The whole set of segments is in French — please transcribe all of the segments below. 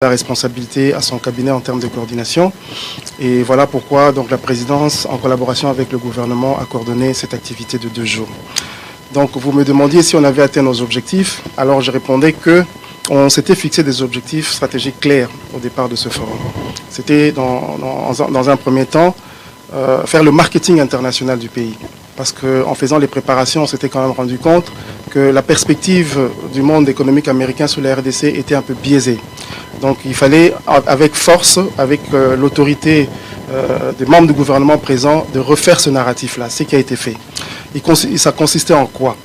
la responsabilité à son cabinet en termes de coordination. Et voilà pourquoi donc, la présidence, en collaboration avec le gouvernement, a coordonné cette activité de 2 jours. Donc vous me demandiez si on avait atteint nos objectifs. Alors je répondais que on s'était fixé des objectifs stratégiques clairs au départ de ce forum. C'était dans un premier temps faire le marketing international du pays. Parce qu'en faisant les préparations, on s'était quand même rendu compte que la perspective du monde économique américain sur la RDC était un peu biaisée. Donc il fallait, avec force, avec l'autorité des membres du gouvernement présents, de refaire ce narratif-là, ce qui a été fait. Ça consistait en quoi?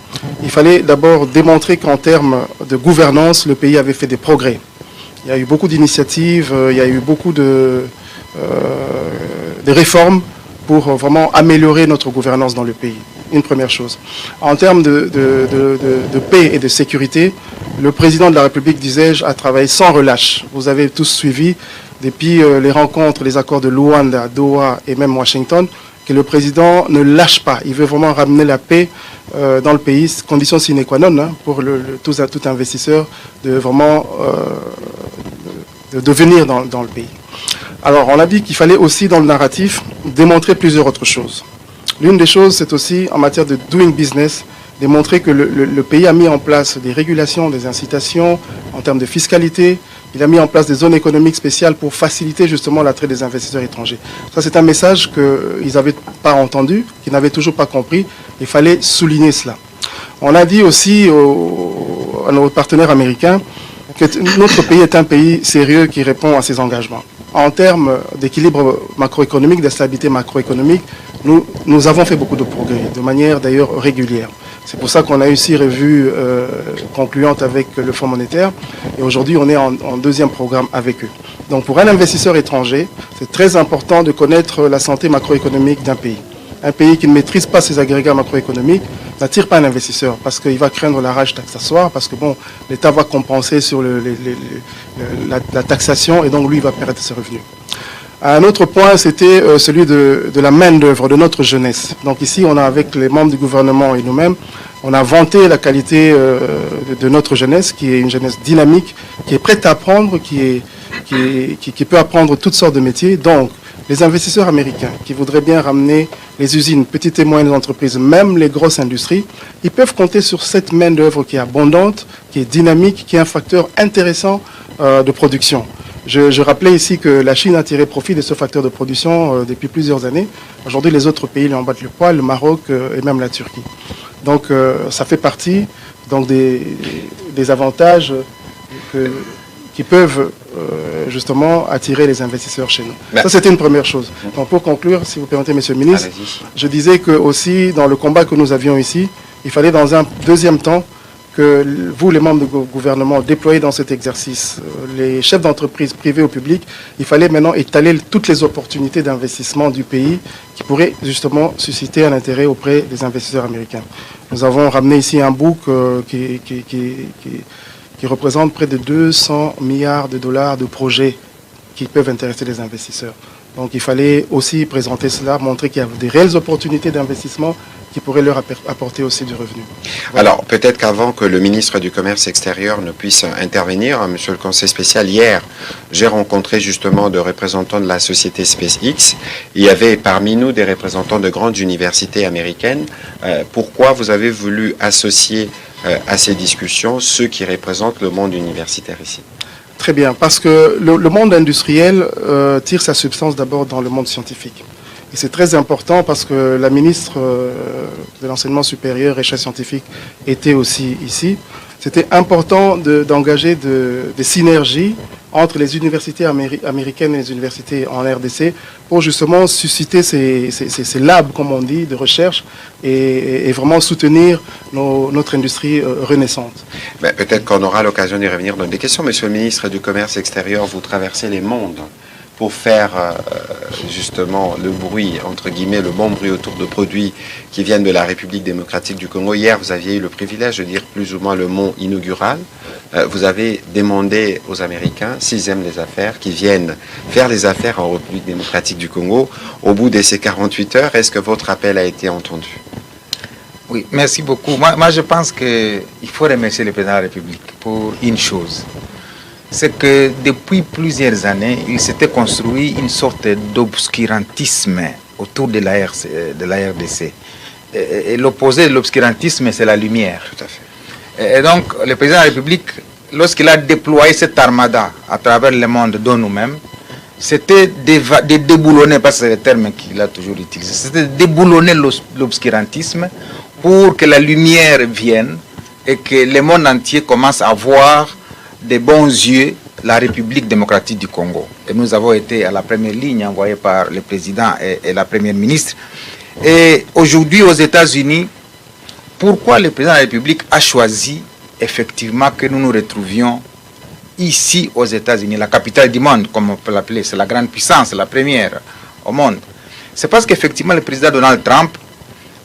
Il fallait d'abord démontrer qu'en termes de gouvernance, le pays avait fait des progrès. Il y a eu beaucoup d'initiatives, il y a eu beaucoup de réformes pour vraiment améliorer notre gouvernance dans le pays. Une première chose. En termes de paix et de sécurité, le président de la République, disais-je, a travaillé sans relâche. Vous avez tous suivi, depuis les rencontres, les accords de Luanda, Doha et même Washington, que le président ne lâche pas. Il veut vraiment ramener la paix dans le pays, condition sine qua non pour tout investisseur de vraiment de venir dans le pays. Alors, on a dit qu'il fallait aussi, dans le narratif, démontrer plusieurs autres choses. L'une des choses, c'est aussi, en matière de doing business, démontrer que le pays a mis en place des régulations, des incitations en termes de fiscalité. Il a mis en place des zones économiques spéciales pour faciliter justement l'attrait des investisseurs étrangers. Ça, c'est un message qu'ils n'avaient pas entendu, qu'ils n'avaient toujours pas compris. Il fallait souligner cela. On a dit aussi à nos partenaires américains que notre pays est un pays sérieux qui répond à ses engagements. En termes d'équilibre macroéconomique, de stabilité macroéconomique, nous avons fait beaucoup de progrès, de manière d'ailleurs régulière. C'est pour ça qu'on a eu 6 revues concluantes avec le Fonds monétaire. Et aujourd'hui, on est en 2e programme avec eux. Donc pour un investisseur étranger, c'est très important de connaître la santé macroéconomique d'un pays. Un pays qui ne maîtrise pas ses agrégats macroéconomiques n'attire pas un investisseur parce qu'il va craindre la rage taxatoire, parce que bon, l'État va compenser sur la taxation et donc lui, il va perdre ses revenus. Un autre point, c'était celui de la main-d'œuvre de notre jeunesse. Donc ici, on a, avec les membres du gouvernement et nous-mêmes, on a vanté la qualité de notre jeunesse, qui est une jeunesse dynamique, qui est prête à apprendre, qui peut apprendre toutes sortes de métiers. Donc, les investisseurs américains qui voudraient bien ramener les usines, petites et moyennes entreprises, même les grosses industries, ils peuvent compter sur cette main-d'œuvre qui est abondante, qui est dynamique, qui est un facteur intéressant de production. Je rappelais ici que la Chine a tiré profit de ce facteur de production depuis plusieurs années. Aujourd'hui, les autres pays lui en battent le poids, le Maroc et même la Turquie. Donc, ça fait partie donc, des avantages qui peuvent justement attirer les investisseurs chez nous. Ça, c'était une première chose. Donc, pour conclure, si vous permettez, Monsieur le Ministre, je disais que aussi, dans le combat que nous avions ici, il fallait dans un deuxième temps que vous, les membres du gouvernement, déployez dans cet exercice, les chefs d'entreprise privés ou publics, il fallait maintenant étaler toutes les opportunités d'investissement du pays qui pourraient justement susciter un intérêt auprès des investisseurs américains. Nous avons ramené ici un book qui représente près de 200 milliards de dollars de projets qui peuvent intéresser les investisseurs. Donc il fallait aussi présenter cela, montrer qu'il y a des réelles opportunités d'investissement qui pourraient leur apporter aussi du revenu. Voilà. Alors peut-être qu'avant que le ministre du Commerce extérieur ne puisse intervenir, monsieur le conseil spécial, hier, j'ai rencontré justement des représentants de la société SpaceX. Il y avait parmi nous des représentants de grandes universités américaines. Pourquoi vous avez voulu associer à ces discussions ceux qui représentent le monde universitaire ici? Très bien, parce que le monde industriel tire sa substance d'abord dans le monde scientifique. Et c'est très important parce que la ministre de l'enseignement supérieur et recherche scientifique était aussi ici. C'était important d'engager des synergies entre les universités américaines et les universités en RDC pour justement susciter ces labs, comme on dit, de recherche et vraiment soutenir notre industrie renaissante. Peut-être qu'on aura l'occasion d'y revenir dans des questions. Monsieur le ministre du Commerce extérieur, vous traversez les mondes pour faire justement le bruit, entre guillemets, le bon bruit autour de produits qui viennent de la République démocratique du Congo. Hier, vous aviez eu le privilège de dire plus ou moins le mot inaugural. Vous avez demandé aux Américains, s'ils aiment les affaires, qui viennent faire les affaires en République démocratique du Congo. Au bout de ces 48 heures, est-ce que votre appel a été entendu? Oui, merci beaucoup. Moi je pense qu'il faut remercier le président de la République pour une chose. c'est que depuis plusieurs années, il s'était construit une sorte d'obscurantisme autour de la RDC. Et l'opposé de l'obscurantisme, c'est la lumière. Tout à fait. Et donc, le président de la République, lorsqu'il a déployé cette armada à travers le monde, dont nous-mêmes, c'était de déboulonner, parce que c'est le terme qu'il a toujours utilisé, c'était de déboulonner l'obscurantisme pour que la lumière vienne et que le monde entier commence à voir de bons yeux la République démocratique du Congo. Et nous avons été à la première ligne envoyée par le président et la première ministre. Et aujourd'hui, aux États-Unis, pourquoi le président de la République a choisi effectivement que nous nous retrouvions ici aux États-Unis, la capitale du monde, comme on peut l'appeler, c'est la grande puissance, la première au monde. C'est parce qu'effectivement le président Donald Trump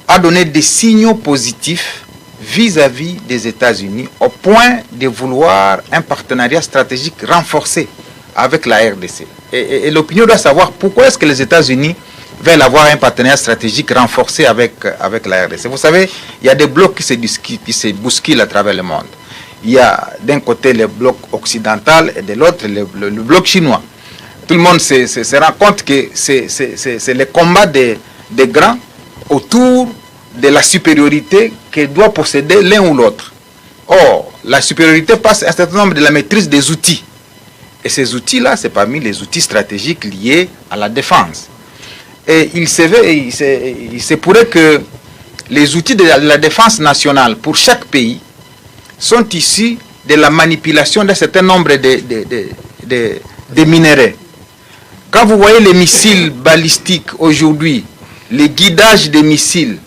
a donné des signaux positifs vis-à-vis des États-Unis au point de vouloir un partenariat stratégique renforcé avec la RDC. Et l'opinion doit savoir pourquoi est-ce que les États-Unis veulent avoir un partenariat stratégique renforcé avec la RDC. Vous savez, il y a des blocs qui se bousculent à travers le monde. Il y a d'un côté le bloc occidental et de l'autre le bloc chinois. Tout le monde se rend compte que c'est le combat des grands autour de la supériorité que doit posséder l'un ou l'autre. Or, la supériorité passe un certain nombre de la maîtrise des outils. Et ces outils-là, c'est parmi les outils stratégiques liés à la défense. Et il se pourrait que les outils de la défense nationale pour chaque pays sont issus de la manipulation d'un certain nombre de minéraux. Quand vous voyez les missiles balistiques aujourd'hui, le guidage des missiles,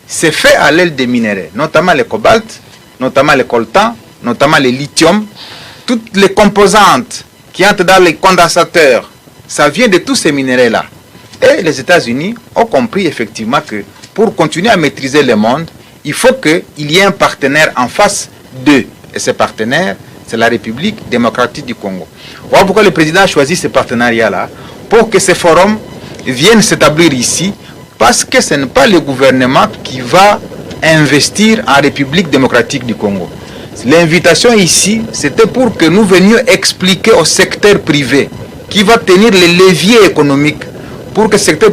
c'est fait à l'aide des minéraux, notamment le cobalt, notamment le coltan, notamment le lithium. Toutes les composantes qui entrent dans les condensateurs, ça vient de tous ces minéraux-là. Et les États-Unis ont compris effectivement que pour continuer à maîtriser le monde, il faut qu'il y ait un partenaire en face d'eux. Et ce partenaire, c'est la République démocratique du Congo. Voilà pourquoi le président a choisi ce partenariat-là, pour que ce forum vienne s'établir ici, parce que ce n'est pas le gouvernement qui va investir en République démocratique du Congo. L'invitation ici, c'était pour que nous venions expliquer au secteur privé qui va tenir les leviers économiques pour que le secteur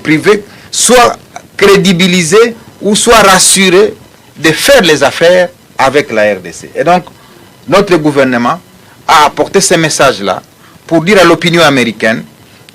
privé soit crédibilisé ou soit rassuré de faire les affaires avec la RDC. Et donc, notre gouvernement a apporté ce message-là pour dire à l'opinion américaine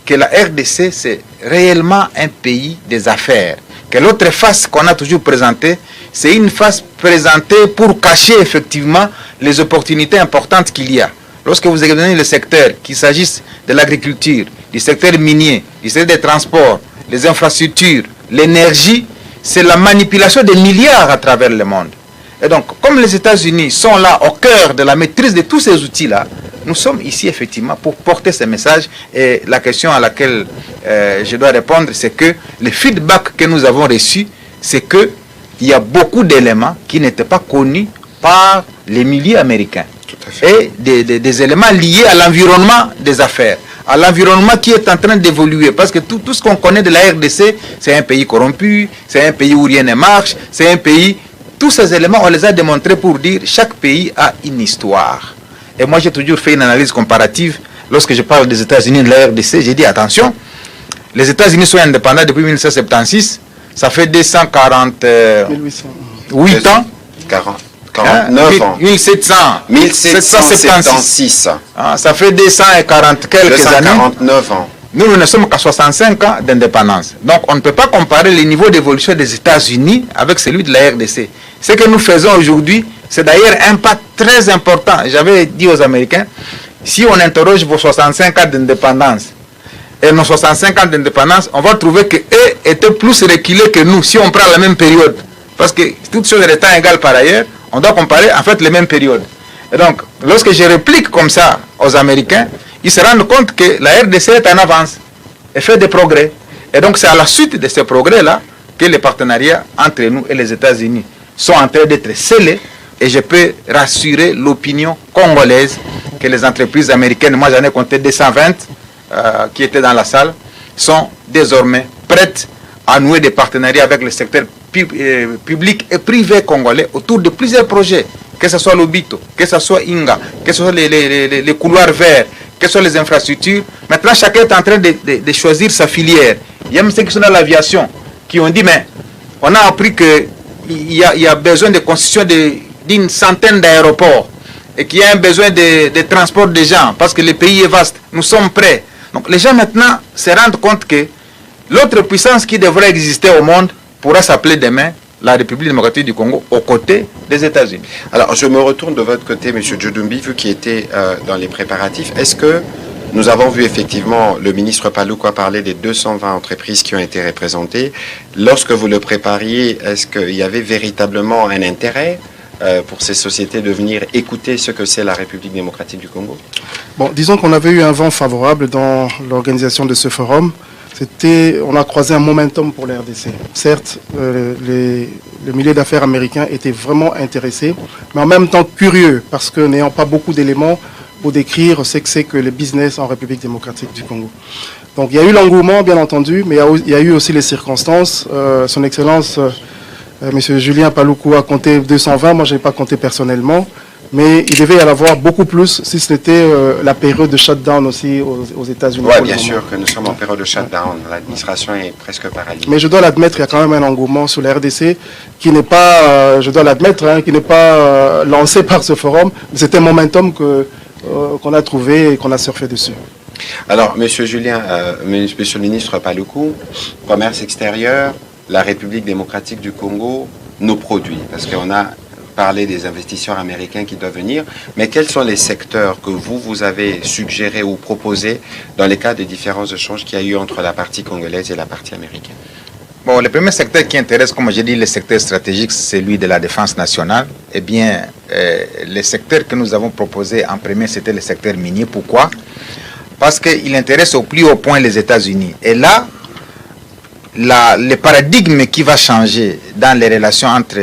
que la RDC, c'est réellement un pays des affaires. Que l'autre face qu'on a toujours présentée, c'est une face présentée pour cacher effectivement les opportunités importantes qu'il y a. Lorsque vous examinez le secteur, qu'il s'agisse de l'agriculture, du secteur minier, du secteur des transports, les infrastructures, l'énergie, c'est la manipulation des milliards à travers le monde. Et donc, comme les États-Unis sont là au cœur de la maîtrise de tous ces outils-là, nous sommes ici effectivement pour porter ces messages. Et la question à laquelle je dois répondre, c'est que le feedback que nous avons reçu, c'est qu'il y a beaucoup d'éléments qui n'étaient pas connus par les milieux américains. Tout à fait. Et des éléments liés à l'environnement des affaires, à l'environnement qui est en train d'évoluer. Parce que tout ce qu'on connaît de la RDC, c'est un pays corrompu, c'est un pays où rien ne marche, c'est un pays... Tous ces éléments, on les a démontrés pour dire que chaque pays a une histoire. Et moi, j'ai toujours fait une analyse comparative. Lorsque je parle des États-Unis et de la RDC, j'ai dit attention, les États-Unis sont indépendants depuis 1976. Ça fait 248 ans. 49 ans. 1776. Ça fait 240 quelques années. 249 ans. Nous ne sommes qu'à 65 ans d'indépendance. Donc, on ne peut pas comparer le niveau d'évolution des États-Unis avec celui de la RDC. Ce que nous faisons aujourd'hui, c'est d'ailleurs un pas très important. J'avais dit aux Américains, si on interroge vos 65 ans d'indépendance et nos 65 ans d'indépendance, on va trouver qu'eux étaient plus reculés que nous, si on prend la même période. Parce que toutes choses étant égales par ailleurs, on doit comparer en fait les mêmes périodes. Et donc, lorsque je réplique comme ça aux Américains, ils se rendent compte que la RDC est en avance et fait des progrès. Et donc c'est à la suite de ces progrès-là que les partenariats entre nous et les États-Unis sont en train d'être scellés. Et je peux rassurer l'opinion congolaise que les entreprises américaines, moi j'en ai compté 220 qui étaient dans la salle, sont désormais prêtes à nouer des partenariats avec le secteur public et privé congolais autour de plusieurs projets que ce soit l'Obito, que ce soit Inga, que ce soit les couloirs verts, que ce soit les infrastructures. Maintenant, chacun est en train de choisir sa filière. Il y a même ceux qui sont dans l'aviation, qui ont dit, mais on a appris qu'il y a besoin de constitution d'une centaine d'aéroports et qu'il y a un besoin de transport des gens, parce que le pays est vaste. Nous sommes prêts. Donc les gens maintenant se rendent compte que l'autre puissance qui devrait exister au monde pourra s'appeler demain la République démocratique du Congo aux côtés des États-Unis. Alors, je me retourne de votre côté, M. Djoudumbi, vu qu'il était dans les préparatifs. Est-ce que nous avons vu effectivement le ministre Paluku parler des 220 entreprises qui ont été représentées. Lorsque vous le prépariez, est-ce qu'il y avait véritablement un intérêt pour ces sociétés de venir écouter ce que c'est la République démocratique du Congo? Bon, disons qu'on avait eu un vent favorable dans l'organisation de ce forum. On a croisé un momentum pour la RDC. Certes, le milieu d'affaires américain était vraiment intéressé, mais en même temps curieux, parce que n'ayant pas beaucoup d'éléments pour décrire ce que c'est que le business en République démocratique du Congo. Donc il y a eu l'engouement, bien entendu, mais il y a eu aussi les circonstances. Son Excellence, M. Julien Paluku a compté 220, moi je n'ai pas compté personnellement. Mais il devait y en avoir beaucoup plus si ce n'était la période de shutdown aussi aux États-Unis. Oui, bien sûr que nous sommes en période de shutdown. L'administration est presque paralysée. Mais je dois l'admettre, il y a quand même un engouement sur la RDC qui n'est pas, je dois l'admettre, qui n'est pas lancé par ce forum. C'est un momentum qu'on a trouvé et qu'on a surfé dessus. Alors, M. Julien, Monsieur le ministre Paluku, commerce extérieur, la République démocratique du Congo, nos produits, parce qu'on a parler des investisseurs américains qui doivent venir, mais quels sont les secteurs que vous avez suggérés ou proposés dans les cas des différents échanges qu'il y a eu entre la partie congolaise et la partie américaine? Bon, le premier secteur qui intéresse, comme j'ai dit, le secteur stratégique, c'est celui de la défense nationale. Eh bien, le secteur que nous avons proposé en premier, c'était le secteur minier. Pourquoi? Parce qu'il intéresse au plus haut point les États-Unis. Et là, le paradigme qui va changer dans les relations entre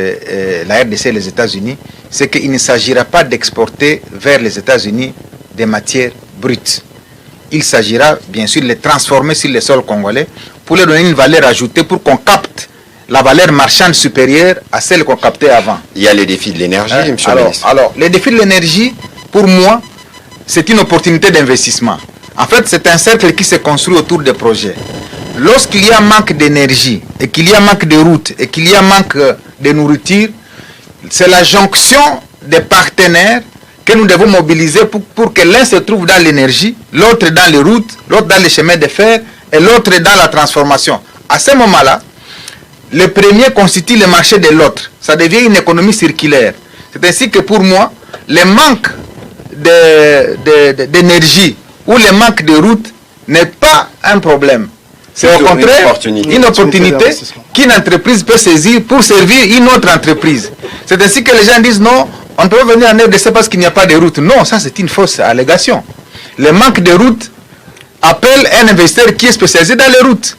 la RDC et les États-Unis, c'est qu'il ne s'agira pas d'exporter vers les États-Unis des matières brutes. Il s'agira bien sûr de les transformer sur le sol congolais pour leur donner une valeur ajoutée pour qu'on capte la valeur marchande supérieure à celle qu'on captait avant. Il y a les défis de l'énergie, monsieur le ministre. Alors, les défis de l'énergie, pour moi, c'est une opportunité d'investissement. En fait, c'est un cercle qui se construit autour des projets. Lorsqu'il y a manque d'énergie, et qu'il y a manque de routes, et qu'il y a manque de nourriture, c'est la jonction des partenaires que nous devons mobiliser pour que l'un se trouve dans l'énergie, l'autre dans les routes, l'autre dans les chemins de fer, et l'autre dans la transformation. À ce moment-là, le premier constitue le marché de l'autre. Ça devient une économie circulaire. C'est ainsi que pour moi, le manque d'énergie ou le manque de routes n'est pas un problème. C'est au contraire une opportunité qu'une entreprise peut saisir pour servir une autre entreprise. C'est ainsi que les gens disent non, on ne peut pas venir en RDC parce qu'il n'y a pas de route. Non, ça c'est une fausse allégation. Le manque de route appelle un investisseur qui est spécialisé dans les routes.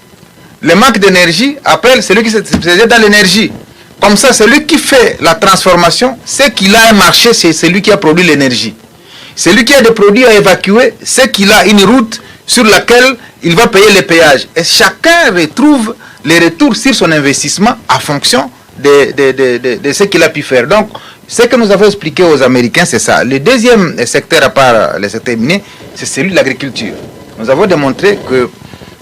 Le manque d'énergie appelle celui qui est spécialisé dans l'énergie. Comme ça, celui qui fait la transformation, c'est qu'il a un marché, c'est celui qui a produit l'énergie. Celui qui a des produits à évacuer, c'est qu'il a une route sur laquelle il va payer les péages. Et chacun retrouve les retours sur son investissement en fonction de ce qu'il a pu faire. Donc, ce que nous avons expliqué aux Américains, c'est ça. Le deuxième secteur, à part le secteur minier, c'est celui de l'agriculture. Nous avons démontré que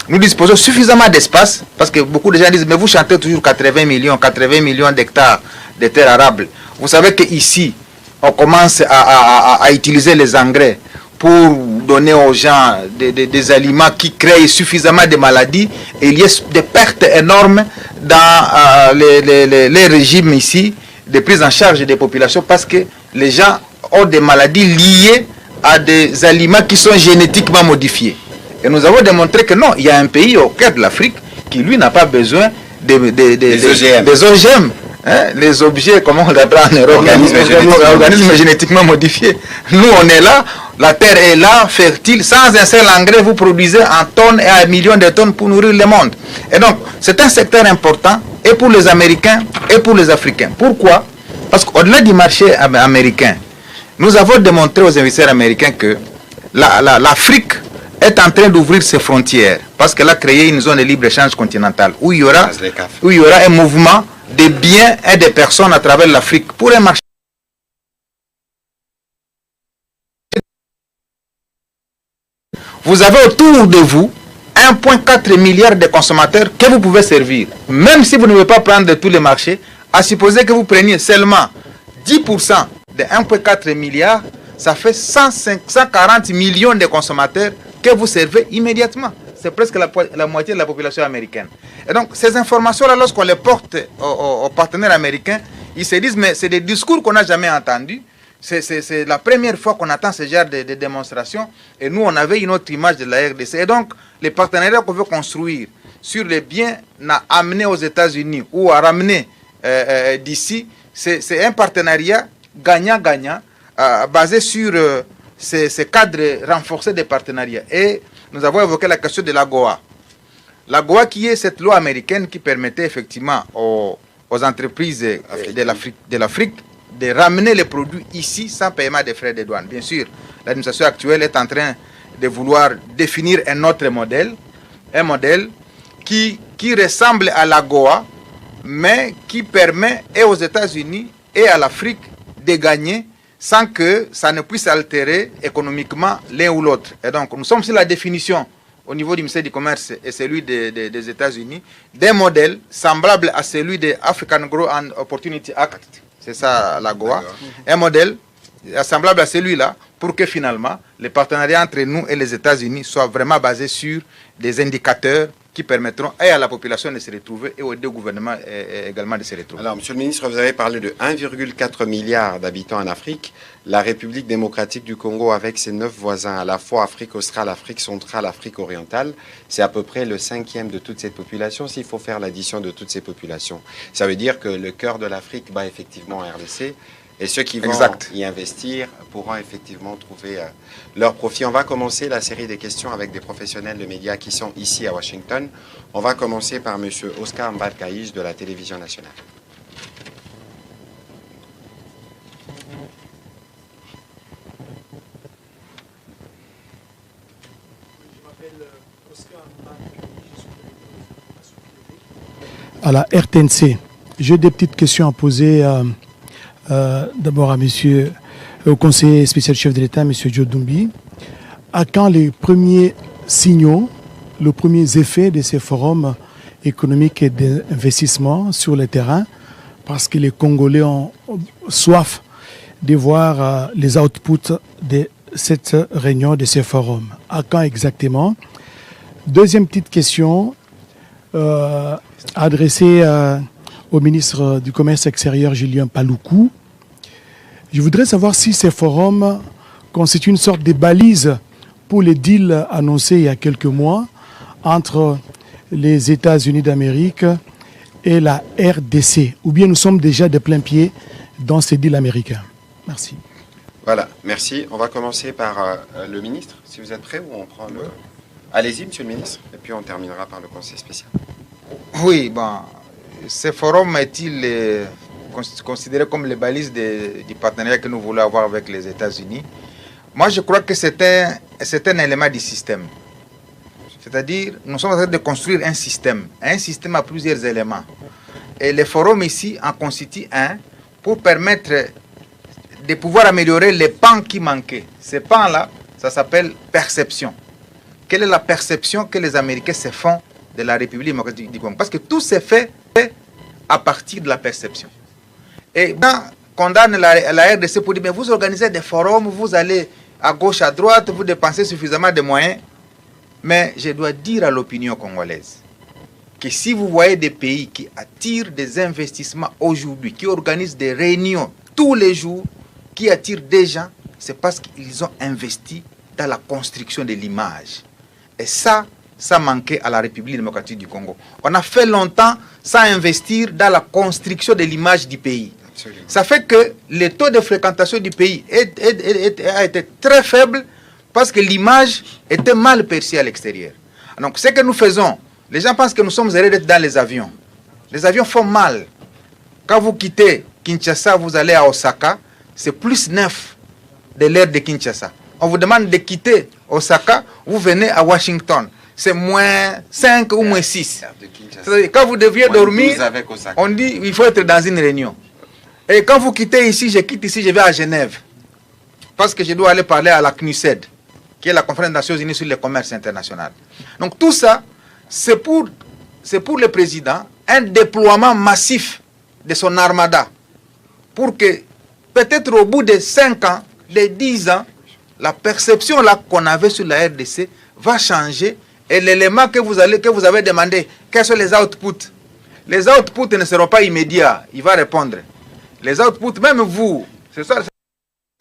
nous disposons suffisamment d'espace, parce que beaucoup de gens disent, mais vous chantez toujours 80 millions d'hectares de terres arables. Vous savez qu'ici, on commence à utiliser les engrais pour donner aux gens des aliments qui créent suffisamment de maladies. Et il y a des pertes énormes dans les régimes ici de prise en charge des populations parce que les gens ont des maladies liées à des aliments qui sont génétiquement modifiés. Et nous avons démontré que non, il y a un pays au cœur de l'Afrique qui lui n'a pas besoin des OGM. Hein, les objets, comment on l'appelle en Europe, organismes génétiquement modifiés. Nous, on est là, la terre est là, fertile, sans un seul engrais, vous produisez en tonnes et en millions de tonnes pour nourrir le monde. Et donc, c'est un secteur important, et pour les Américains, et pour les Africains. Pourquoi? Parce qu'au-delà du marché américain, nous avons démontré aux investisseurs américains que l'Afrique est en train d'ouvrir ses frontières, parce qu'elle a créé une zone de libre-échange continentale, où il y aura un mouvement des biens et des personnes à travers l'Afrique pour un marché. vous avez autour de vous 1,4 milliard de consommateurs que vous pouvez servir. Même si vous ne pouvez pas prendre de tous les marchés, à supposer que vous preniez seulement 10% de 1,4 milliard, ça fait 140 millions de consommateurs que vous servez immédiatement. C'est presque la moitié de la population américaine. Et donc, ces informations-là, lorsqu'on les porte aux partenaires américains, ils se disent, mais c'est des discours qu'on n'a jamais entendus. C'est la première fois qu'on attend ce genre de démonstration. Et nous, on avait une autre image de la RDC. Et donc, les partenariats qu'on veut construire sur les biens à amener aux États-Unis ou à ramener d'ici, c'est un partenariat gagnant-gagnant basé sur ces cadres renforcés des partenariats. Et nous avons évoqué la question de l'AGOA. L'AGOA qui est cette loi américaine qui permettait effectivement aux entreprises de l'Afrique de ramener les produits ici sans paiement des frais de douane. Bien sûr, l'administration actuelle est en train de vouloir définir un autre modèle, un modèle qui ressemble à l'AGOA, mais qui permet et aux États-Unis et à l'Afrique de gagner sans que ça ne puisse altérer économiquement l'un ou l'autre. Et donc, nous sommes sur la définition au niveau du ministère du Commerce et celui des États-Unis d'un modèle semblable à celui de African Growth and Opportunity Act. C'est ça l'AGOA. Un modèle semblable à celui-là pour que finalement les partenariats entre nous et les États-Unis soient vraiment basés sur des indicateurs qui permettront et à la population de se retrouver et aux deux gouvernements également de se retrouver. Alors, Monsieur le Ministre, vous avez parlé de 1,4 milliard d'habitants en Afrique. La République démocratique du Congo, avec ses 9 voisins, à la fois Afrique australe, Afrique centrale, Afrique orientale, c'est à peu près le 5e de toute cette population, s'il faut faire l'addition de toutes ces populations. Ça veut dire que le cœur de l'Afrique bat effectivement en RDC. Et ceux qui vont y investir pourront effectivement trouver leur profit. On va commencer la série des questions avec des professionnels de médias qui sont ici à Washington. On va commencer par M. Oscar Mbalkaïch de la télévision nationale. À la RTNC, j'ai des petites questions à poser d'abord à monsieur, au conseiller spécial chef de l'État, M. Joe Dumbi. À quand les premiers signaux, les premiers effets de ces forums économiques et d'investissement sur le terrain? Parce que les Congolais ont soif de voir les outputs de cette réunion, de ces forums. À quand exactement? Deuxième petite question adressée au ministre du Commerce extérieur, Julien Paluku. Je voudrais savoir si ces forums constituent une sorte de balise pour les deals annoncés il y a quelques mois entre les États-Unis d'Amérique et la RDC, ou bien nous sommes déjà de plein pied dans ces deals américains. Merci. Voilà, merci. On va commencer par le ministre, si vous êtes prêt, ou on prend le... Allez-y, monsieur le ministre, et puis on terminera par le conseil spécial. Oui, bon, ce forum est-il considéré comme les balises du partenariat que nous voulons avoir avec les États-Unis? Moi, je crois que c'est un élément du système. C'est-à-dire, nous sommes en train de construire un système à plusieurs éléments. Et le forum ici en constitue un pour permettre de pouvoir améliorer les pans qui manquaient. Ces pans-là, ça s'appelle perception. Quelle est la perception que les Américains se font de la République démocratique du Congo? Parce que tout s'est fait à partir de la perception. Et on condamne la RDC pour dire, mais vous organisez des forums, vous allez à gauche, à droite, vous dépensez suffisamment de moyens. Mais je dois dire à l'opinion congolaise que si vous voyez des pays qui attirent des investissements aujourd'hui, qui organisent des réunions tous les jours, qui attirent des gens, c'est parce qu'ils ont investi dans la construction de l'image. Et ça manquait à la République démocratique du Congo. On a fait longtemps sans investir dans la construction de l'image du pays. Absolument. Ça fait que le taux de fréquentation du pays a été très faible parce que l'image était mal perçue à l'extérieur. Donc ce que nous faisons, les gens pensent que nous sommes heureux d'être dans les avions. Les avions font mal. Quand vous quittez Kinshasa, vous allez à Osaka, c'est plus 9 de l'heure de Kinshasa. On vous demande de quitter Osaka, vous venez à Washington. C'est moins 5 ou moins 6. Quand vous deviez dormir, on dit il faut être dans une réunion. Et quand vous quittez ici, je quitte ici, je vais à Genève. Parce que je dois aller parler à la CNUSED, qui est la conférence des Nations Unies sur le commerce international. Donc tout ça, c'est pour le président un déploiement massif de son armada pour que peut-être au bout de 5 ans, de 10 ans, la perception là qu'on avait sur la RDC va changer et l'élément que vous avez demandé, quels sont les outputs? Les outputs ne seront pas immédiats, il va répondre. Les outputs, même vous, c'est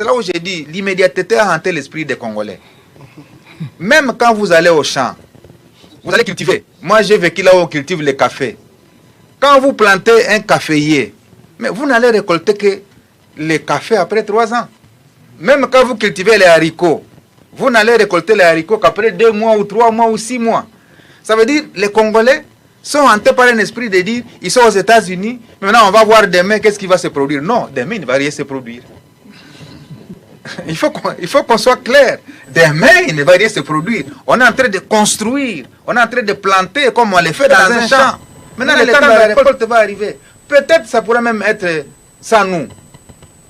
là où j'ai dit, l'immédiateté a hanté l'esprit des Congolais. Même quand vous allez au champ, vous allez cultiver. Moi, j'ai vécu là où on cultive le café. Quand vous plantez un caféier, mais vous n'allez récolter que le café après 3 ans. Même quand vous cultivez les haricots, vous n'allez récolter les haricots qu'après 2 mois ou 3 mois ou 6 mois. Ça veut dire les Congolais sont hantés par un esprit de dire, ils sont aux États-Unis, maintenant on va voir demain qu'est-ce qui va se produire. Non, demain il ne va rien se produire. Il faut qu'on soit clair. Demain, il ne va rien se produire. On est en train de construire, on est en train de planter comme on le fait dans un champ. Maintenant, le temps de la récolte va arriver. Peut-être ça pourrait même être sans nous.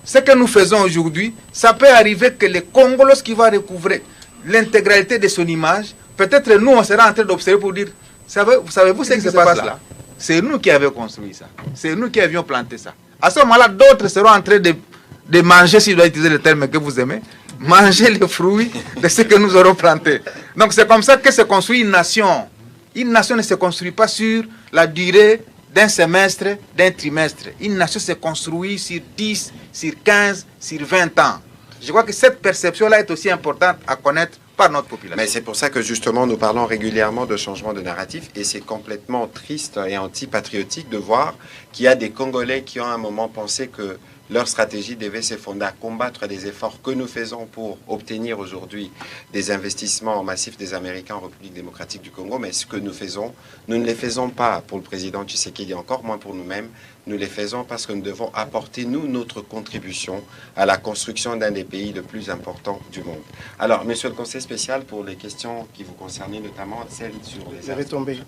Ce que nous faisons aujourd'hui, ça peut arriver que le Congo, lorsqu'il va recouvrer l'intégralité de son image, peut-être nous, on sera en train d'observer pour dire, savez-vous ce qui se passe là? C'est nous qui avions construit ça. C'est nous qui avions planté ça. À ce moment-là, d'autres seront en train de manger, si je dois utiliser le terme que vous aimez, manger les fruits de ce que nous aurons planté. Donc c'est comme ça que se construit une nation. Une nation ne se construit pas sur la durée d'un semestre, d'un trimestre. Une nation se construit sur 10, sur 15, sur 20 ans. Je crois que cette perception-là est aussi importante à connaître par notre population. Mais c'est pour ça que justement nous parlons régulièrement de changement de narratif et c'est complètement triste et anti-patriotique de voir qu'il y a des Congolais qui ont à un moment pensé que leur stratégie devait se fonder à combattre les efforts que nous faisons pour obtenir aujourd'hui des investissements massifs des Américains en République démocratique du Congo. Mais ce que nous faisons, nous ne les faisons pas pour le président Tshisekedi, encore moins pour nous-mêmes. Nous les faisons parce que nous devons apporter, nous, notre contribution à la construction d'un des pays les plus importants du monde. Alors, monsieur le conseiller spécial, pour les questions qui vous concernaient, notamment celles sur les retombées.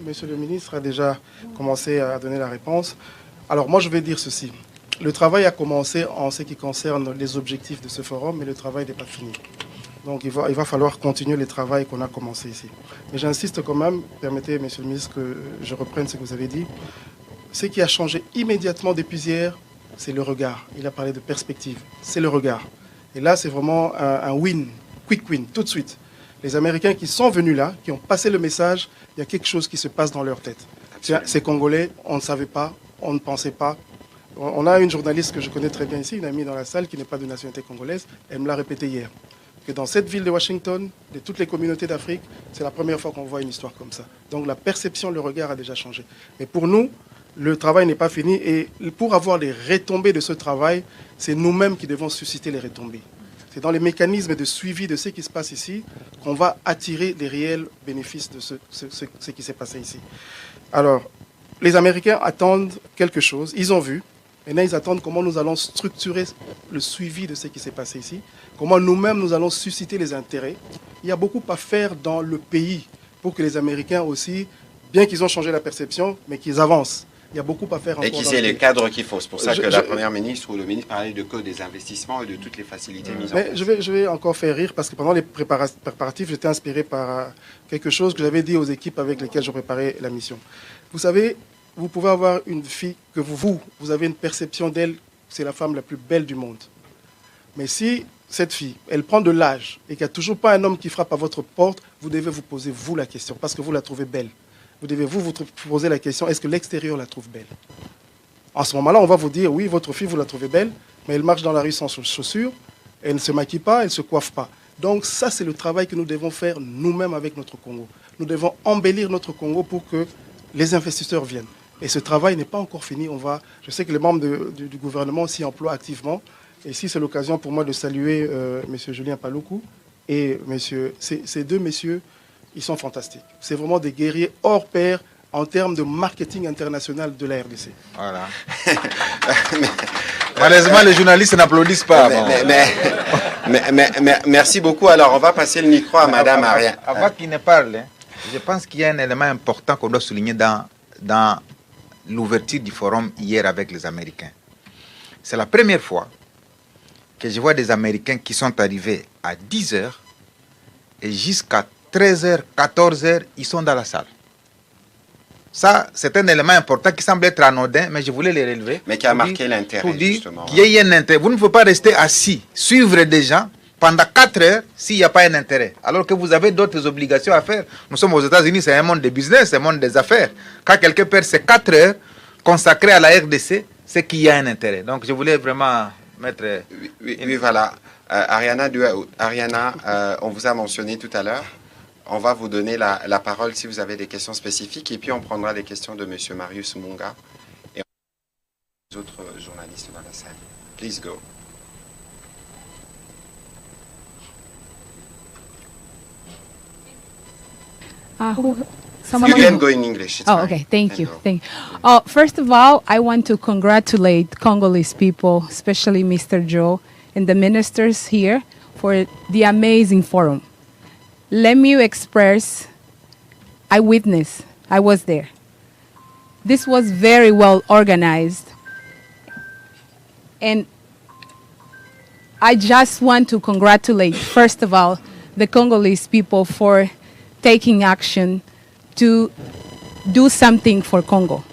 Monsieur le ministre a déjà commencé à donner la réponse. Alors, moi, je vais dire ceci. Le travail a commencé en ce qui concerne les objectifs de ce forum, mais le travail n'est pas fini. Donc il va falloir continuer le travail qu'on a commencé ici. Mais j'insiste quand même, permettez, monsieur le ministre, que je reprenne ce que vous avez dit. Ce qui a changé immédiatement depuis hier, c'est le regard. Il a parlé de perspective, c'est le regard. Et là, c'est vraiment un win, quick win, tout de suite. Les Américains qui sont venus là, qui ont passé le message, il y a quelque chose qui se passe dans leur tête. Ces Congolais, on ne savait pas, on ne pensait pas. On a une journaliste que je connais très bien ici, une amie dans la salle qui n'est pas de nationalité congolaise. Elle me l'a répété hier. Que dans cette ville de Washington, de toutes les communautés d'Afrique, c'est la première fois qu'on voit une histoire comme ça. Donc la perception, le regard a déjà changé. Mais pour nous, le travail n'est pas fini. Et pour avoir les retombées de ce travail, c'est nous-mêmes qui devons susciter les retombées. C'est dans les mécanismes de suivi de ce qui se passe ici qu'on va attirer les réels bénéfices de ce qui s'est passé ici. Alors, les Américains attendent quelque chose. Ils ont vu. Maintenant, ils attendent comment nous allons structurer le suivi de ce qui s'est passé ici, comment nous-mêmes nous allons susciter les intérêts. Il y a beaucoup à faire dans le pays pour que les Américains aussi, bien qu'ils ont changé la perception, mais qu'ils avancent. Il y a beaucoup à faire encore. Et qu'ils aient les cadres qu'il faut. C'est pour ça que la Première ministre ou le ministre parlait de code des investissements et de toutes les facilités mises en place. Je vais encore faire rire parce que pendant les préparatifs, j'étais inspiré par quelque chose que j'avais dit aux équipes avec lesquelles je préparais la mission. Vous savez, vous pouvez avoir une fille que vous avez une perception d'elle, c'est la femme la plus belle du monde. Mais si cette fille, elle prend de l'âge et qu'il n'y a toujours pas un homme qui frappe à votre porte, vous devez vous poser, vous, la question, parce que vous la trouvez belle. Vous devez vous poser la question, est-ce que l'extérieur la trouve belle? En ce moment-là, on va vous dire, oui, votre fille, vous la trouvez belle, mais elle marche dans la rue sans chaussures, elle ne se maquille pas, elle ne se coiffe pas. Donc ça, c'est le travail que nous devons faire nous-mêmes avec notre Congo. Nous devons embellir notre Congo pour que les investisseurs viennent. Et ce travail n'est pas encore fini. Je sais que les membres du gouvernement s'y emploient activement. Et ici, c'est l'occasion pour moi de saluer M. Julien Paluku et ces deux messieurs, ils sont fantastiques. C'est vraiment des guerriers hors pair en termes de marketing international de la RDC. Voilà. Malheureusement, les journalistes n'applaudissent pas. Mais merci beaucoup. Alors, on va passer le micro à Madame Aria. Avant qu'il ne parle, je pense qu'il y a un élément important qu'on doit souligner dans l'ouverture du forum hier avec les Américains. C'est la première fois que je vois des Américains qui sont arrivés à 10 heures et jusqu'à 13h, 14h, ils sont dans la salle. Ça, c'est un élément important qui semble être anodin, mais je voulais les relever. Mais qui a marqué l'intérêt, justement. Qu'il y ait un intérêt. Vous ne pouvez pas rester assis, suivre des gens pendant 4 heures s'il n'y a pas un intérêt. Alors que vous avez d'autres obligations à faire. Nous sommes aux États-Unis, c'est un monde de business, c'est un monde des affaires. Quand quelqu'un perd ses 4 heures consacrées à la RDC, c'est qu'il y a un intérêt. Donc je voulais vraiment mettre... Oui, voilà. Ariana, on vous a mentionné tout à l'heure. On va vous donner la parole si vous avez des questions spécifiques et puis on prendra les questions de M. Marius Munga et les autres journalistes dans la salle. Please go. You can go in English. It's Oh, fine. okay. Thank you. Go. Thank you. First of all, I want to congratulate Congolese people, especially Mr. Joe and the ministers here, for the amazing forum. Let me express, I witnessed, I was there. This was very well organized. And I just want to congratulate, first of all, the Congolese people for taking action to do something for Congo.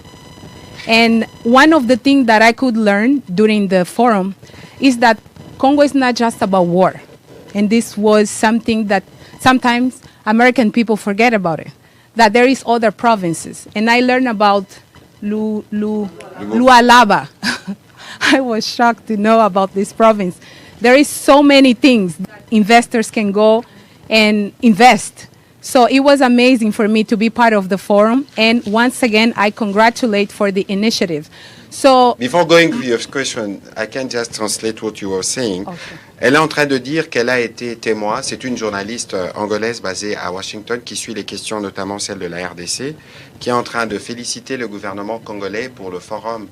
And one of the things that I could learn during the forum is that Congo is not just about war. And this was something that sometimes American people forget about it, that there is other provinces. And I learned about Lualaba. I was shocked to know about this province. There is so many things that investors can go and invest. So it was amazing for me to be part of the forum. And once again, I congratulate for the initiative. So, before going to your question, I can just translate what you were saying. Okay. Elle est en train de dire qu'elle a été témoin. C'est une journaliste angolaise basée à Washington qui suit les questions, notamment celles de la RDC, qui est en train de féliciter le gouvernement congolais pour le forum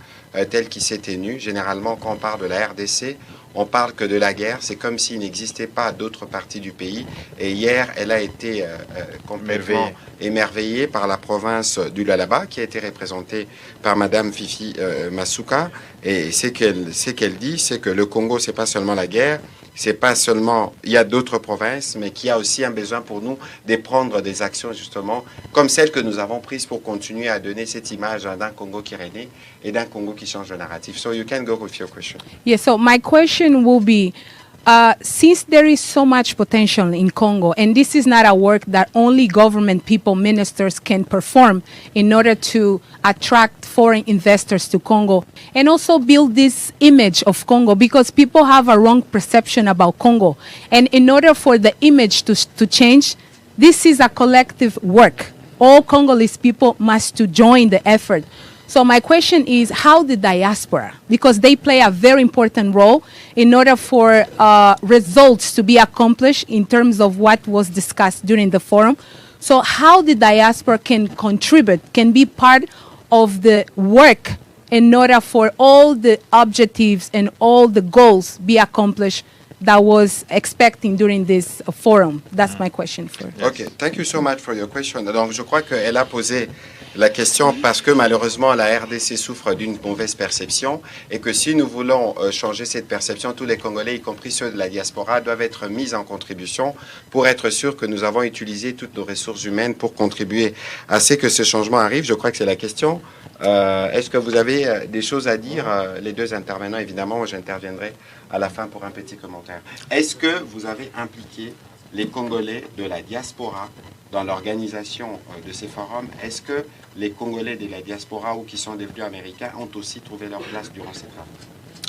tel qu'il s'est tenu. Généralement, quand on parle de la RDC, on parle que de la guerre. C'est comme s'il n'existait pas d'autres parties du pays. Et hier, elle a été complètement émerveillée par la province du Lualaba, qui a été représentée par Madame Fifi Masuka. Et ce qu'elle dit, c'est que le Congo, c'est pas seulement la guerre. C'est pas seulement, il y a d'autres provinces, mais qu'il y a aussi un besoin pour nous de prendre des actions justement comme celles que nous avons prises pour continuer à donner cette image d'un Congo qui renaît et d'un Congo qui change de narratif. So you can go with your question. yeah, so my question will be, since there is so much potential in Congo, and this is not a work that only government people, ministers can perform in order to attract foreign investors to Congo, and also build this image of Congo, because people have a wrong perception about Congo. And in order for the image to change, this is a collective work. All Congolese people must to join the effort. So my question is, how the diaspora, because they play a very important role in order for results to be accomplished in terms of what was discussed during the forum. So how the diaspora can contribute, can be part of the work in order for all the objectives and all the goals be accomplished that was expecting during this forum. That's my question for. Okay, thank you so much for your question. Donc je crois qu'elle a posé la question parce que malheureusement la RDC souffre d'une mauvaise perception et que si nous voulons changer cette perception, tous les Congolais, y compris ceux de la diaspora, doivent être mis en contribution pour être sûr que nous avons utilisé toutes nos ressources humaines pour contribuer à ce que ce changement arrive. Je crois que c'est la question. Est-ce que vous avez des choses à dire, les deux intervenants? Évidemment, j'interviendrai à la fin pour un petit commentaire. Est-ce que vous avez impliqué les Congolais de la diaspora dans l'organisation de ces forums? Est-ce que les Congolais de la diaspora ou qui sont devenus américains ont aussi trouvé leur place durant ces travaux?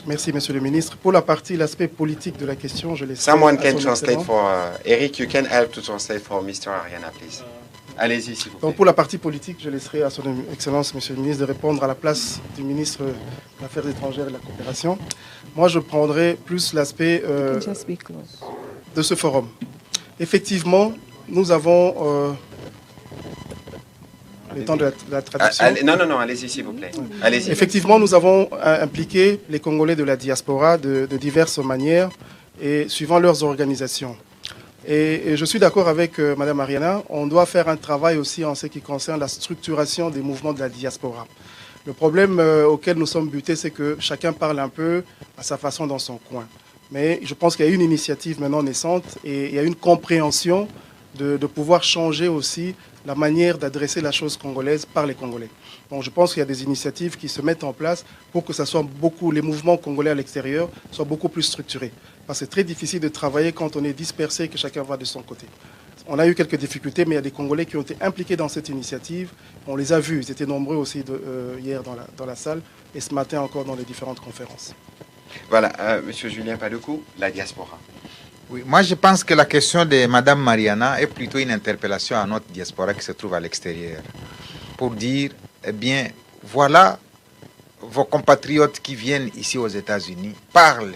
Merci, Monsieur le Ministre. Pour l'aspect politique de la question, je laisse. Someone can translate for Eric. You can help to translate for Mr. Ariana, please. Allez-y, s'il vous plaît. Donc pour la partie politique, je laisserai à son Excellence, Monsieur le Ministre, de répondre à la place du ministre des Affaires étrangères et de la coopération. Moi, je prendrai plus l'aspect de ce forum. Effectivement, nous avons le temps de la traduction. Non, allez-y, s'il vous plaît. Allez-y. Effectivement, nous avons impliqué les Congolais de la diaspora de diverses manières et suivant leurs organisations. Et je suis d'accord avec Madame Ariana, on doit faire un travail aussi en ce qui concerne la structuration des mouvements de la diaspora. Le problème auquel nous sommes butés, c'est que chacun parle un peu à sa façon dans son coin. Mais je pense qu'il y a une initiative maintenant naissante et il y a une compréhension de pouvoir changer aussi la manière d'adresser la chose congolaise par les Congolais. Donc je pense qu'il y a des initiatives qui se mettent en place pour que ça soit les mouvements congolais à l'extérieur soient beaucoup plus structurés. Parce que c'est très difficile de travailler quand on est dispersé et que chacun va de son côté. On a eu quelques difficultés, mais il y a des Congolais qui ont été impliqués dans cette initiative. On les a vus, ils étaient nombreux aussi hier dans la salle et ce matin encore dans les différentes conférences. Voilà, Monsieur Julien Paluku, la diaspora. Oui, moi je pense que la question de Madame Mariana est plutôt une interpellation à notre diaspora qui se trouve à l'extérieur. Pour dire, eh bien, voilà vos compatriotes qui viennent ici aux États-Unis, parlent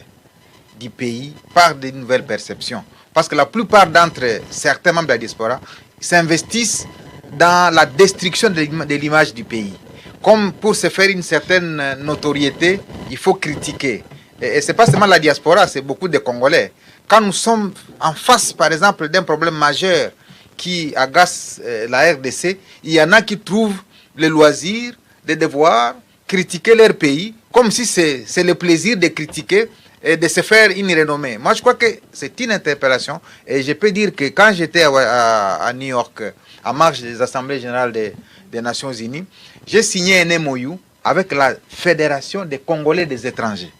du pays, parlent des nouvelles perceptions. Parce que la plupart d'entre certains membres de la diaspora s'investissent dans la destruction de l'image du pays. Comme pour se faire une certaine notoriété, il faut critiquer. Et ce n'est pas seulement la diaspora, c'est beaucoup de Congolais. Quand nous sommes en face, par exemple, d'un problème majeur qui agace la RDC, il y en a qui trouvent le loisir de devoir critiquer leur pays, comme si c'est le plaisir de critiquer et de se faire une renommée. Moi, je crois que c'est une interpellation. Et je peux dire que quand j'étais à New York, en marge des Assemblées générales des Nations Unies, j'ai signé un MOU avec la Fédération des Congolais des étrangers.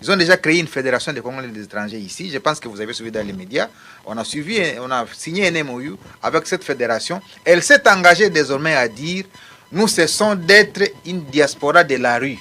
Ils ont déjà créé une fédération des Congolais des étrangers ici. Je pense que vous avez suivi dans les médias. On a signé un MOU avec cette fédération. Elle s'est engagée désormais à dire nous cessons d'être une diaspora de la rue.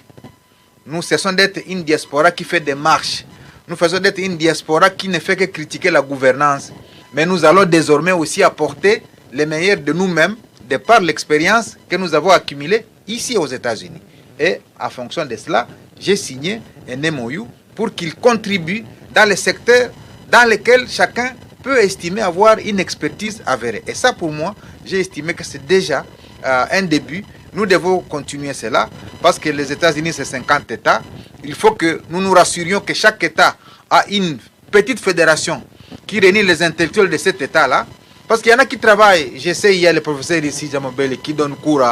Nous cessons d'être une diaspora qui fait des marches. Nous faisons d'être une diaspora qui ne fait que critiquer la gouvernance. Mais nous allons désormais aussi apporter les meilleurs de nous-mêmes, de par l'expérience que nous avons accumulée ici aux États-Unis. Et en fonction de cela, j'ai signé un MOU pour qu'il contribue dans les secteurs dans lesquels chacun peut estimer avoir une expertise avérée. Et ça, pour moi, j'ai estimé que c'est déjà un début. Nous devons continuer cela parce que les États-Unis, c'est 50 États. Il faut que nous nous rassurions que chaque État a une petite fédération qui réunit les intellectuels de cet État-là. Parce qu'il y en a qui travaillent. Je sais, il y a le professeur ici, Jamobele, qui donne cours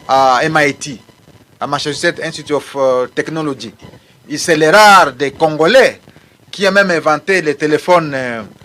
à MIT, à Massachusetts Institute of Technology. C'est les rares des Congolais qui a même inventé le téléphone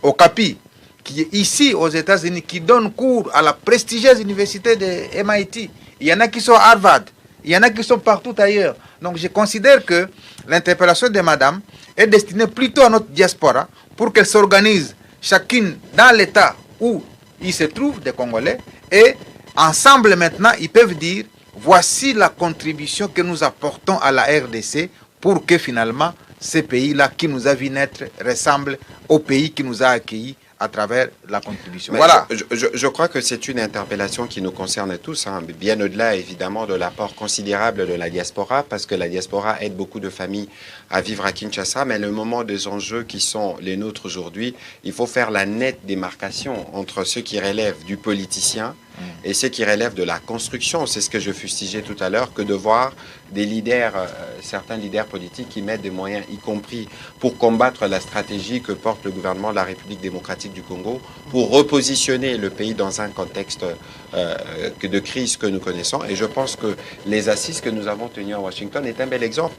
Okapi, qui est ici aux États-Unis, qui donne cours à la prestigieuse université de MIT. Il y en a qui sont à Harvard, il y en a qui sont partout ailleurs. Donc je considère que l'interpellation de madame est destinée plutôt à notre diaspora pour qu'elle s'organise chacune dans l'état où il se trouve des Congolais et ensemble maintenant ils peuvent dire voici la contribution que nous apportons à la RDC pour que finalement ce pays-là qui nous a vu naître ressemble au pays qui nous a accueillis à travers la contribution. Mais voilà. Je crois que c'est une interpellation qui nous concerne tous, hein, bien au-delà évidemment de l'apport considérable de la diaspora, parce que la diaspora aide beaucoup de familles à vivre à Kinshasa, mais le moment des enjeux qui sont les nôtres aujourd'hui, il faut faire la nette démarcation entre ceux qui relèvent du politicien et ceux qui relèvent de la construction. C'est ce que je fustigeais tout à l'heure, que de voir des leaders, certains leaders politiques qui mettent des moyens, y compris pour combattre la stratégie que porte le gouvernement de la République démocratique du Congo, pour repositionner le pays dans un contexte de crise que nous connaissons. Et je pense que les assises que nous avons tenues à Washington est un bel exemple.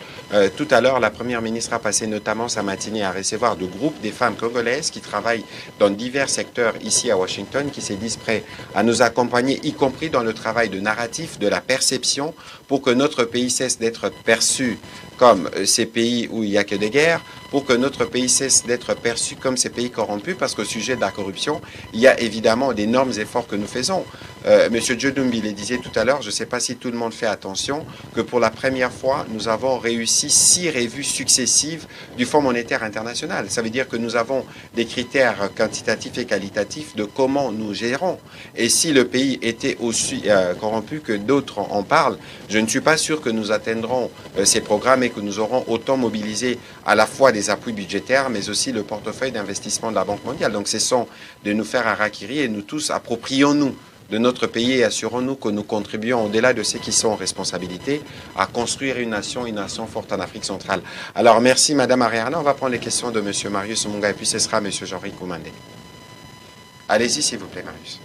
Tout à l'heure, la Première ministre a passé notamment sa matinée à recevoir de groupes des femmes congolaises qui travaillent dans divers secteurs ici à Washington, qui se disent prêts à nous accompagner, y compris dans le travail de narratif, de la perception, pour que notre pays cesse d'être perçu comme ces pays où il n'y a que des guerres, pour que notre pays cesse d'être perçu comme ces pays corrompus, parce qu'au sujet de la corruption, il y a évidemment d'énormes efforts que nous faisons. Monsieur Djodumbi le disait tout à l'heure, je ne sais pas si tout le monde fait attention, que pour la première fois, nous avons réussi 6 revues successives du Fonds monétaire international. Ça veut dire que nous avons des critères quantitatifs et qualitatifs de comment nous gérons. Et si le pays était aussi corrompu que d'autres en parlent, je ne suis pas sûr que nous atteindrons ces programmes et que nous aurons autant mobilisé à la fois des appuis budgétaires, mais aussi le portefeuille d'investissement de la Banque mondiale. Donc cessons de nous faire harakiri et nous tous approprions-nous de notre pays et assurons-nous que nous contribuons au-delà de ceux qui sont en responsabilité à construire une nation forte en Afrique centrale. Alors merci Madame Ariana, on va prendre les questions de Monsieur Marius Munga et puis ce sera Monsieur Jean-Ric Koumandé. Allez-y s'il vous plaît Marius.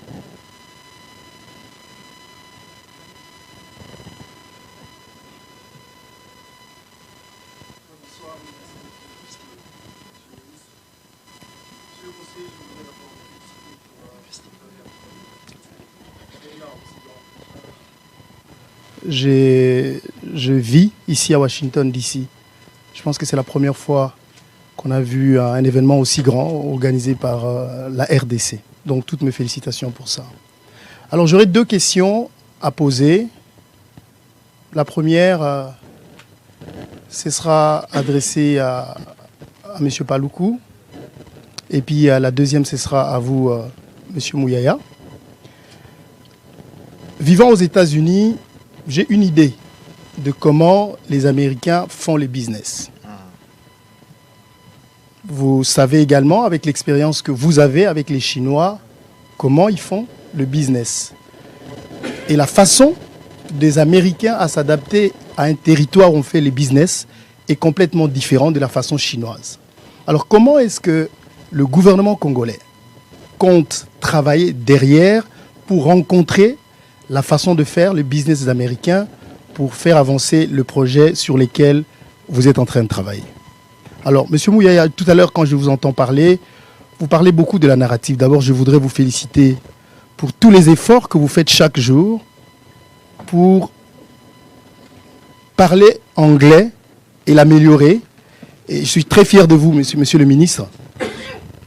je vis ici à Washington, D.C. Je pense que c'est la première fois qu'on a vu un événement aussi grand organisé par la RDC. Donc toutes mes félicitations pour ça. Alors j'aurais 2 questions à poser. La première, ce sera adressée à M. Paluku. Et puis la deuxième, ce sera à vous, M. Mouyaya. Vivant aux États-Unis, j'ai une idée de comment les Américains font les business. Vous savez également, avec l'expérience que vous avez avec les Chinois, comment ils font le business. Et la façon des Américains à s'adapter à un territoire où on fait les business est complètement différente de la façon chinoise. Alors comment est-ce que le gouvernement congolais compte travailler derrière pour rencontrer la façon de faire le business des Américains pour faire avancer le projet sur lequel vous êtes en train de travailler? Alors, M. Mouyaya, tout à l'heure, quand je vous entends parler, vous parlez beaucoup de la narrative. D'abord, je voudrais vous féliciter pour tous les efforts que vous faites chaque jour pour parler anglais et l'améliorer. Et je suis très fier de vous, monsieur le ministre.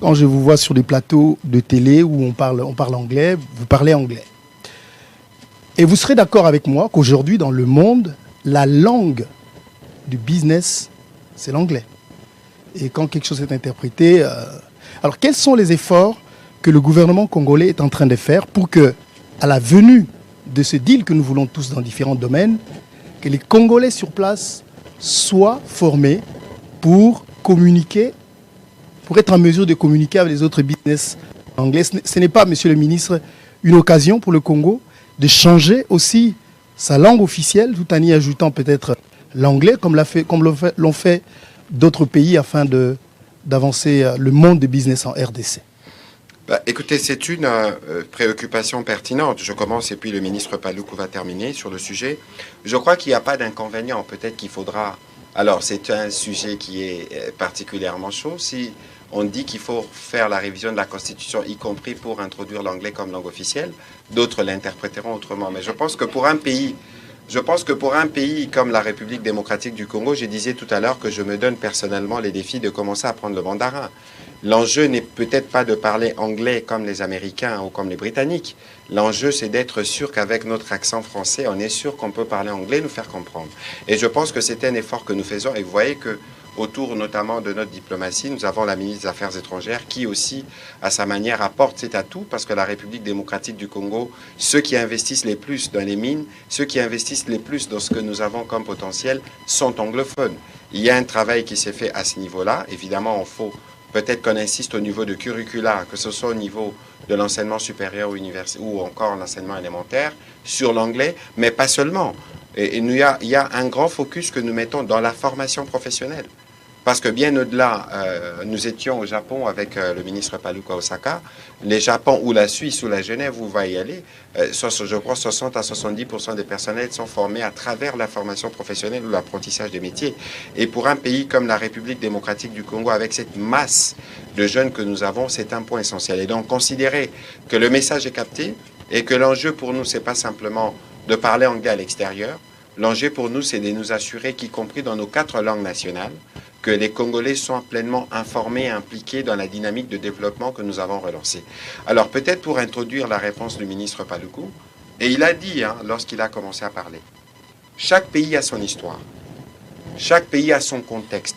Quand je vous vois sur des plateaux de télé où on parle anglais, vous parlez anglais. Et vous serez d'accord avec moi qu'aujourd'hui, dans le monde, la langue du business, c'est l'anglais. Et quand quelque chose est interprété... Alors, quels sont les efforts que le gouvernement congolais est en train de faire pour que, à la venue de ce deal que nous voulons tous dans différents domaines, que les Congolais sur place soient formés pour communiquer, pour être en mesure de communiquer avec les autres business anglais? Ce n'est pas, monsieur le ministre, une occasion pour le Congo de changer aussi sa langue officielle, tout en y ajoutant peut-être l'anglais, comme l'ont fait d'autres pays afin d'avancer le monde du business en RDC? Écoutez, c'est une préoccupation pertinente. Je commence et puis le ministre Paluku va terminer sur le sujet. Je crois qu'il n'y a pas d'inconvénient. Peut-être qu'il faudra... Alors, c'est un sujet qui est particulièrement chaud. Si on dit qu'il faut faire la révision de la Constitution, y compris pour introduire l'anglais comme langue officielle, d'autres l'interpréteront autrement. Mais je pense que pour un pays comme la République démocratique du Congo, je disais tout à l'heure que je me donne personnellement les défis de commencer à apprendre le mandarin. L'enjeu n'est peut-être pas de parler anglais comme les Américains ou comme les Britanniques. L'enjeu, c'est d'être sûr qu'avec notre accent français, on est sûr qu'on peut parler anglais et nous faire comprendre. Et je pense que c'est un effort que nous faisons. Et vous voyez que autour notamment de notre diplomatie, nous avons la ministre des Affaires étrangères qui aussi, à sa manière, apporte cet atout parce que la République démocratique du Congo, ceux qui investissent les plus dans les mines, ceux qui investissent les plus dans ce que nous avons comme potentiel sont anglophones. Il y a un travail qui s'est fait à ce niveau-là. Évidemment, il faut peut-être qu'on insiste au niveau de curricula, que ce soit au niveau de l'enseignement supérieur ou encore l'enseignement élémentaire, sur l'anglais, mais pas seulement. Et il y a un grand focus que nous mettons dans la formation professionnelle. Parce que bien au-delà, nous étions au Japon avec le ministre Paluku à Osaka. Les Japon ou la Suisse ou la Genève, vous va y aller. Je crois 60 à 70% des personnels sont formés à travers la formation professionnelle ou l'apprentissage des métiers. Et pour un pays comme la République démocratique du Congo, avec cette masse de jeunes que nous avons, c'est un point essentiel. Et donc, considérer que le message est capté et que l'enjeu pour nous, c'est pas simplement de parler anglais à l'extérieur. L'enjeu pour nous, c'est de nous assurer qu'y compris dans nos 4 langues nationales, que les Congolais sont pleinement informés et impliqués dans la dynamique de développement que nous avons relancée. Alors peut-être pour introduire la réponse du ministre Paluku, et il a dit lorsqu'il a commencé à parler, chaque pays a son histoire, chaque pays a son contexte.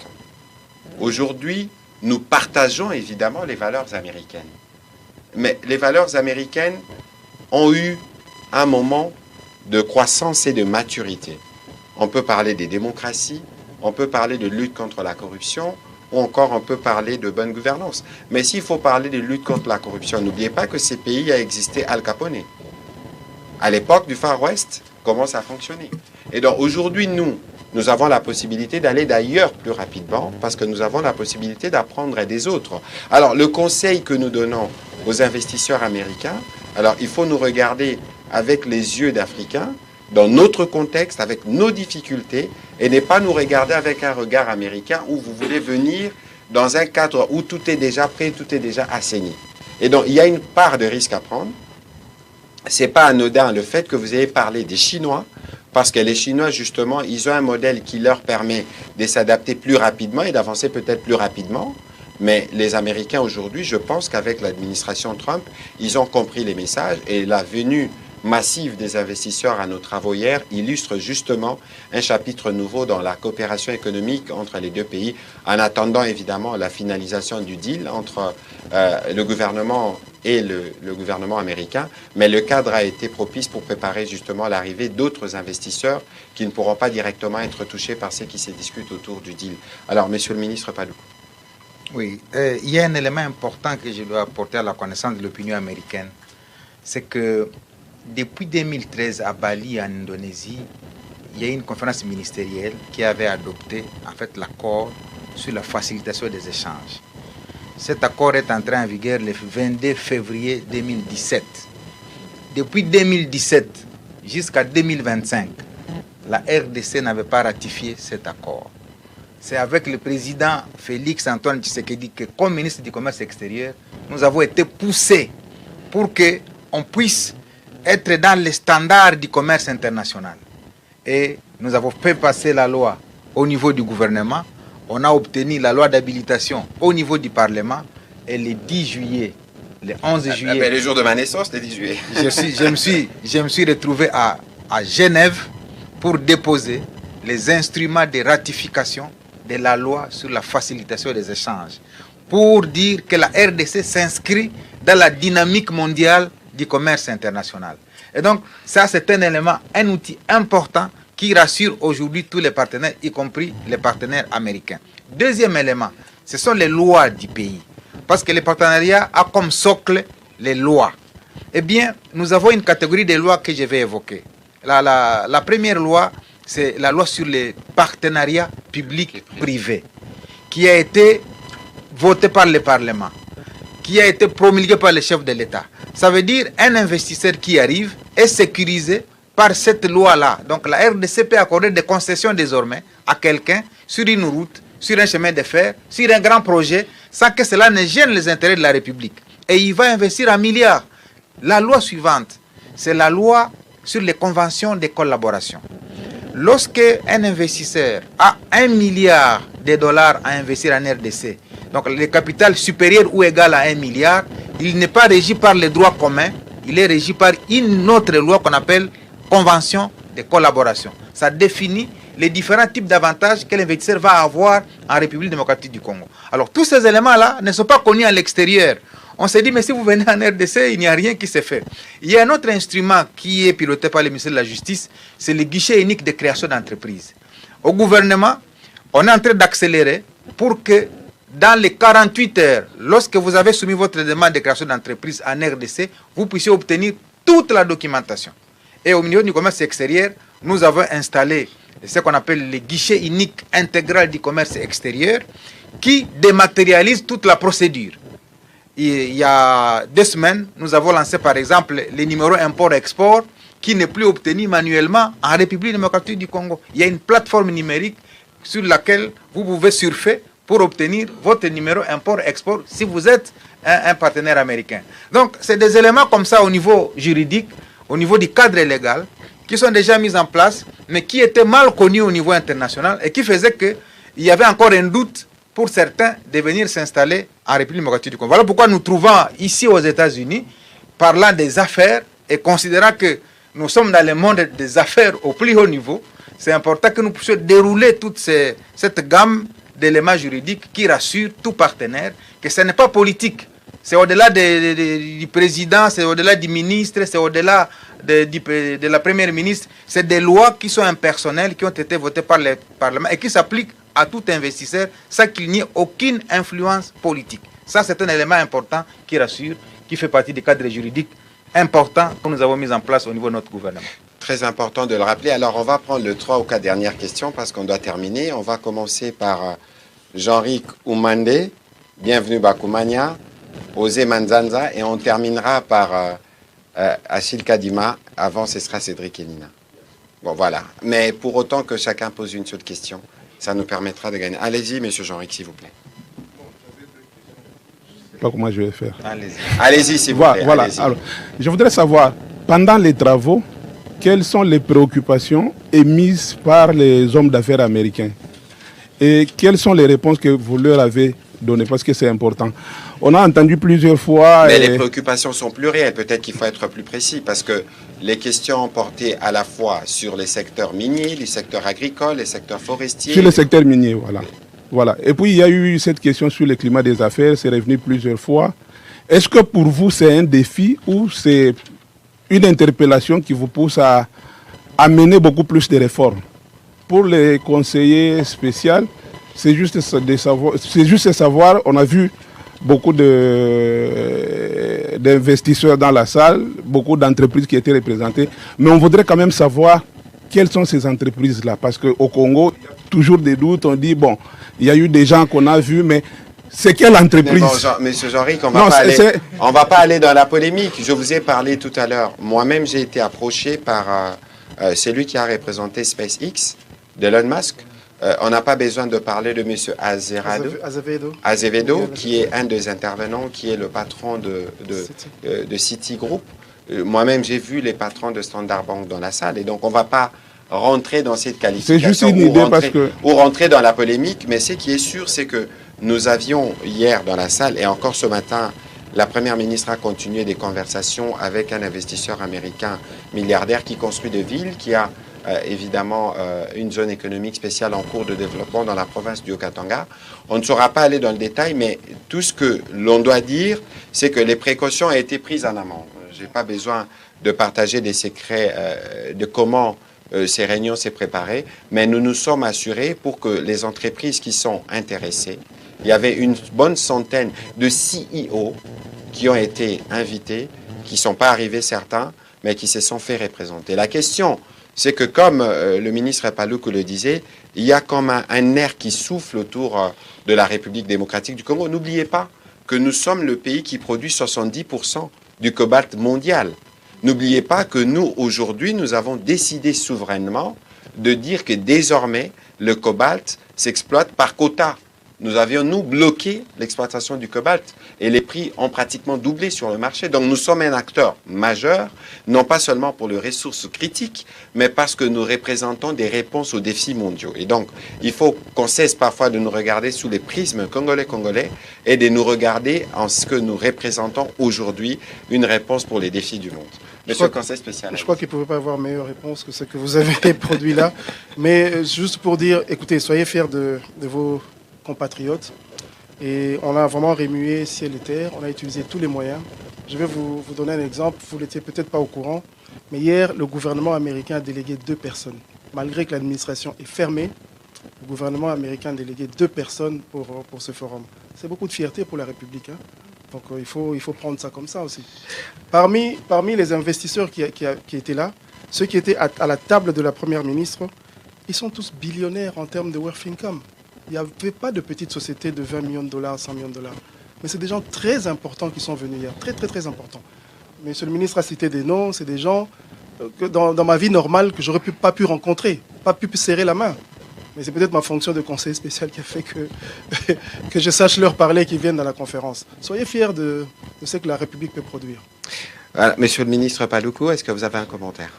Aujourd'hui, nous partageons évidemment les valeurs américaines. Mais les valeurs américaines ont eu un moment de croissance et de maturité. On peut parler des démocraties, on peut parler de lutte contre la corruption, ou encore on peut parler de bonne gouvernance. Mais s'il faut parler de lutte contre la corruption, n'oubliez pas que ces pays a existé Al Capone. À l'époque du Far West, comment ça fonctionnait. Et donc aujourd'hui, nous avons la possibilité d'aller d'ailleurs plus rapidement parce que nous avons la possibilité d'apprendre des autres. Alors le conseil que nous donnons aux investisseurs américains, alors il faut nous regarder avec les yeux d'Africains, dans notre contexte, avec nos difficultés, et ne pas nous regarder avec un regard américain où vous voulez venir dans un cadre où tout est déjà prêt, tout est déjà assaini. Et donc, il y a une part de risque à prendre. Ce n'est pas anodin le fait que vous ayez parlé des Chinois, Parce que les Chinois, justement, ils ont un modèle qui leur permet de s'adapter plus rapidement et d'avancer peut-être plus rapidement. Mais les Américains aujourd'hui, je pense qu'avec l'administration Trump, ils ont compris les messages et la venue massive des investisseurs à nos travaux hier illustre justement un chapitre nouveau dans la coopération économique entre les deux pays, en attendant évidemment la finalisation du deal entre le gouvernement et le gouvernement américain. Mais le cadre a été propice pour préparer justement l'arrivée d'autres investisseurs qui ne pourront pas directement être touchés par ce qui se discute autour du deal. Alors, Monsieur le ministre Padou. Oui, il y a un élément important que je dois apporter à la connaissance de l'opinion américaine. C'est que depuis 2013 à Bali, en Indonésie, il y a eu une conférence ministérielle qui avait adopté en fait l'accord sur la facilitation des échanges. Cet accord est entré en vigueur le 22 février 2017. Depuis 2017 jusqu'à 2025, la RDC n'avait pas ratifié cet accord. C'est avec le président Félix Antoine Tshisekedi que, comme ministre du Commerce extérieur, nous avons été poussés pour qu'on puisse être dans les standards du commerce international. Et nous avons fait passer la loi au niveau du gouvernement. On a obtenu la loi d'habilitation au niveau du Parlement. Et le 10 juillet, le 11 juillet... le jour de ma naissance, le 10 juillet. je me suis retrouvé à Genève pour déposer les instruments de ratification de la loi sur la facilitation des échanges, pour dire que la RDC s'inscrit dans la dynamique mondiale du commerce international. Et donc, ça, c'est un élément, un outil important qui rassure aujourd'hui tous les partenaires, y compris les partenaires américains. Deuxième élément, ce sont les lois du pays. Parce que le partenariat a comme socle les lois. Eh bien, nous avons une catégorie de lois que je vais évoquer. La première loi, c'est la loi sur les partenariats publics-privés, qui a été votée par le Parlement, qui a été promulguée par le chef de l'État. Ça veut dire un investisseur qui arrive est sécurisé par cette loi-là. Donc la RDC peut accorder des concessions désormais à quelqu'un sur une route, sur un chemin de fer, sur un grand projet, sans que cela ne gêne les intérêts de la République. Et il va investir 1 milliard. La loi suivante, c'est la loi sur les conventions de collaboration. Lorsque un investisseur a 1 milliard de dollars à investir en RDC, donc le capital supérieur ou égal à 1 milliard, il n'est pas régi par les droits communs, il est régi par une autre loi qu'on appelle convention de collaboration. Ça définit les différents types d'avantages que l'investisseur va avoir en République démocratique du Congo. Alors tous ces éléments-là ne sont pas connus à l'extérieur. On s'est dit, mais si vous venez en RDC, il n'y a rien qui se fait. Il y a un autre instrument qui est piloté par le ministère de la Justice, c'est le guichet unique de création d'entreprise. Au gouvernement, on est en train d'accélérer pour que dans les 48 heures, lorsque vous avez soumis votre demande de création d'entreprise en RDC, vous puissiez obtenir toute la documentation. Et au niveau du commerce extérieur, nous avons installé ce qu'on appelle le guichet unique intégral du commerce extérieur qui dématérialise toute la procédure. Il y a 2 semaines, nous avons lancé par exemple le numéro import-export qui n'est plus obtenu manuellement en République démocratique du Congo. Il y a une plateforme numérique sur laquelle vous pouvez surfer pour obtenir votre numéro import-export si vous êtes un partenaire américain. Donc, c'est des éléments comme ça au niveau juridique, au niveau du cadre légal, qui sont déjà mis en place, mais qui étaient mal connus au niveau international et qui faisaient qu'il y avait encore un doute pour certains de venir s'installer en République démocratique du Congo. Voilà pourquoi nous trouvons ici aux États-Unis, parlant des affaires et considérant que nous sommes dans le monde des affaires au plus haut niveau, c'est important que nous puissions dérouler toute cette gamme d'éléments juridiques qui rassurent tout partenaire que ce n'est pas politique. C'est au-delà du président, c'est au-delà du ministre, c'est au-delà de la première ministre. C'est des lois qui sont impersonnelles, qui ont été votées par le Parlement et qui s'appliquent à tout investisseur sans qu'il n'y ait aucune influence politique. Ça, c'est un élément important qui rassure, qui fait partie du cadre juridique important que nous avons mis en place au niveau de notre gouvernement. Très important de le rappeler. Alors, on va prendre les 3 ou 4 dernières questions parce qu'on doit terminer. On va commencer par Jean-Ric Oumandé. Bienvenue Bakoumania. Osé Manzanza. Et on terminera par Achille Kadima. Avant, ce sera Cédric Elina. Bon, voilà. Mais pour autant que chacun pose une seule question, ça nous permettra de gagner. Allez-y, monsieur Jean-Ric, s'il vous plaît. Je ne sais pas comment je vais faire. Allez-y, s'il vous plaît. Voilà. Alors, je voudrais savoir, pendant les travaux, quelles sont les préoccupations émises par les hommes d'affaires américains et quelles sont les réponses que vous leur avez données, parce que c'est important. On a entendu plusieurs fois... Mais les préoccupations sont plurielles. Peut-être qu'il faut être plus précis parce que les questions portaient à la fois sur les secteurs miniers, les secteurs agricoles, les secteurs forestiers. Sur le secteur minier, voilà. Voilà. Et puis, il y a eu cette question sur le climat des affaires, c'est revenu plusieurs fois. Est-ce que pour vous, c'est un défi ou c'est une interpellation qui vous pousse à mener beaucoup plus de réformes? Pour les conseillers spéciaux, c'est juste de savoir, on a vu beaucoup d'investisseurs dans la salle, beaucoup d'entreprises qui étaient représentées, mais on voudrait quand même savoir quelles sont ces entreprises-là, parce qu'au Congo, il y a toujours des doutes, on dit, bon, il y a eu des gens qu'on a vus, mais c'est quelle entreprise? Monsieur Jean-Ric, on ne va pas aller dans la polémique. Je vous ai parlé tout à l'heure. Moi-même, j'ai été approché par celui qui a représenté SpaceX, d'Elon Musk. On n'a pas besoin de parler de M. Azevedo, qui est un des intervenants, qui est le patron de Citigroup. Moi-même, j'ai vu les patrons de Standard Bank dans la salle. Et donc, on ne va pas rentrer dans cette qualification juste une idée ou rentrer dans la polémique. Mais ce qui est sûr, c'est que nous avions hier dans la salle, et encore ce matin, la Première ministre a continué des conversations avec un investisseur américain milliardaire qui construit des villes, qui a évidemment une zone économique spéciale en cours de développement dans la province du Haut-Katanga. On ne saura pas aller dans le détail, mais tout ce que l'on doit dire, c'est que les précautions ont été prises en amont. Je n'ai pas besoin de partager des secrets de comment ces réunions s'est préparées, mais nous nous sommes assurés pour que les entreprises qui sont intéressées, il y avait une bonne centaine de CEO qui ont été invités, qui ne sont pas arrivés certains, mais qui se sont fait représenter. La question, c'est que comme le ministre Paluku le disait, il y a comme un air qui souffle autour de la République démocratique du Congo. N'oubliez pas que nous sommes le pays qui produit 70% du cobalt mondial. N'oubliez pas que nous, aujourd'hui, nous avons décidé souverainement de dire que désormais, le cobalt s'exploite par quota. Nous avions, nous, bloqué l'exploitation du cobalt et les prix ont pratiquement doublé sur le marché. Donc nous sommes un acteur majeur, non pas seulement pour les ressources critiques, mais parce que nous représentons des réponses aux défis mondiaux. Et donc, il faut qu'on cesse parfois de nous regarder sous les prismes congolais et de nous regarder en ce que nous représentons aujourd'hui, une réponse pour les défis du monde. Monsieur le conseil spécial. Je crois qu'il ne pouvait pas avoir meilleure réponse que ce que vous avez produit là. Mais juste pour dire, écoutez, soyez fiers de vos compatriotes. Et on a vraiment remué ciel et terre. On a utilisé tous les moyens. Je vais vous donner un exemple. Vous n'étiez peut-être pas au courant. Mais hier, le gouvernement américain a délégué 2 personnes. Malgré que l'administration est fermée, le gouvernement américain a délégué 2 personnes pour ce forum. C'est beaucoup de fierté pour la République. Hein. Donc il faut prendre ça comme ça aussi. Parmi les investisseurs qui étaient là, ceux qui étaient à la table de la Première ministre, ils sont tous billionnaires en termes de worth income. Il n'y avait pas de petites sociétés de 20 millions de dollars, 100 millions de dollars. Mais c'est des gens très importants qui sont venus hier, très très très importants. Monsieur le ministre a cité des noms, c'est des gens que dans ma vie normale que j'aurais pas pu rencontrer, pas pu serrer la main. Mais c'est peut-être ma fonction de conseiller spécial qui a fait que je sache leur parler, qu'ils viennent dans la conférence. Soyez fiers de ce que la République peut produire. Voilà. Monsieur le ministre Paluku, est-ce que vous avez un commentaire?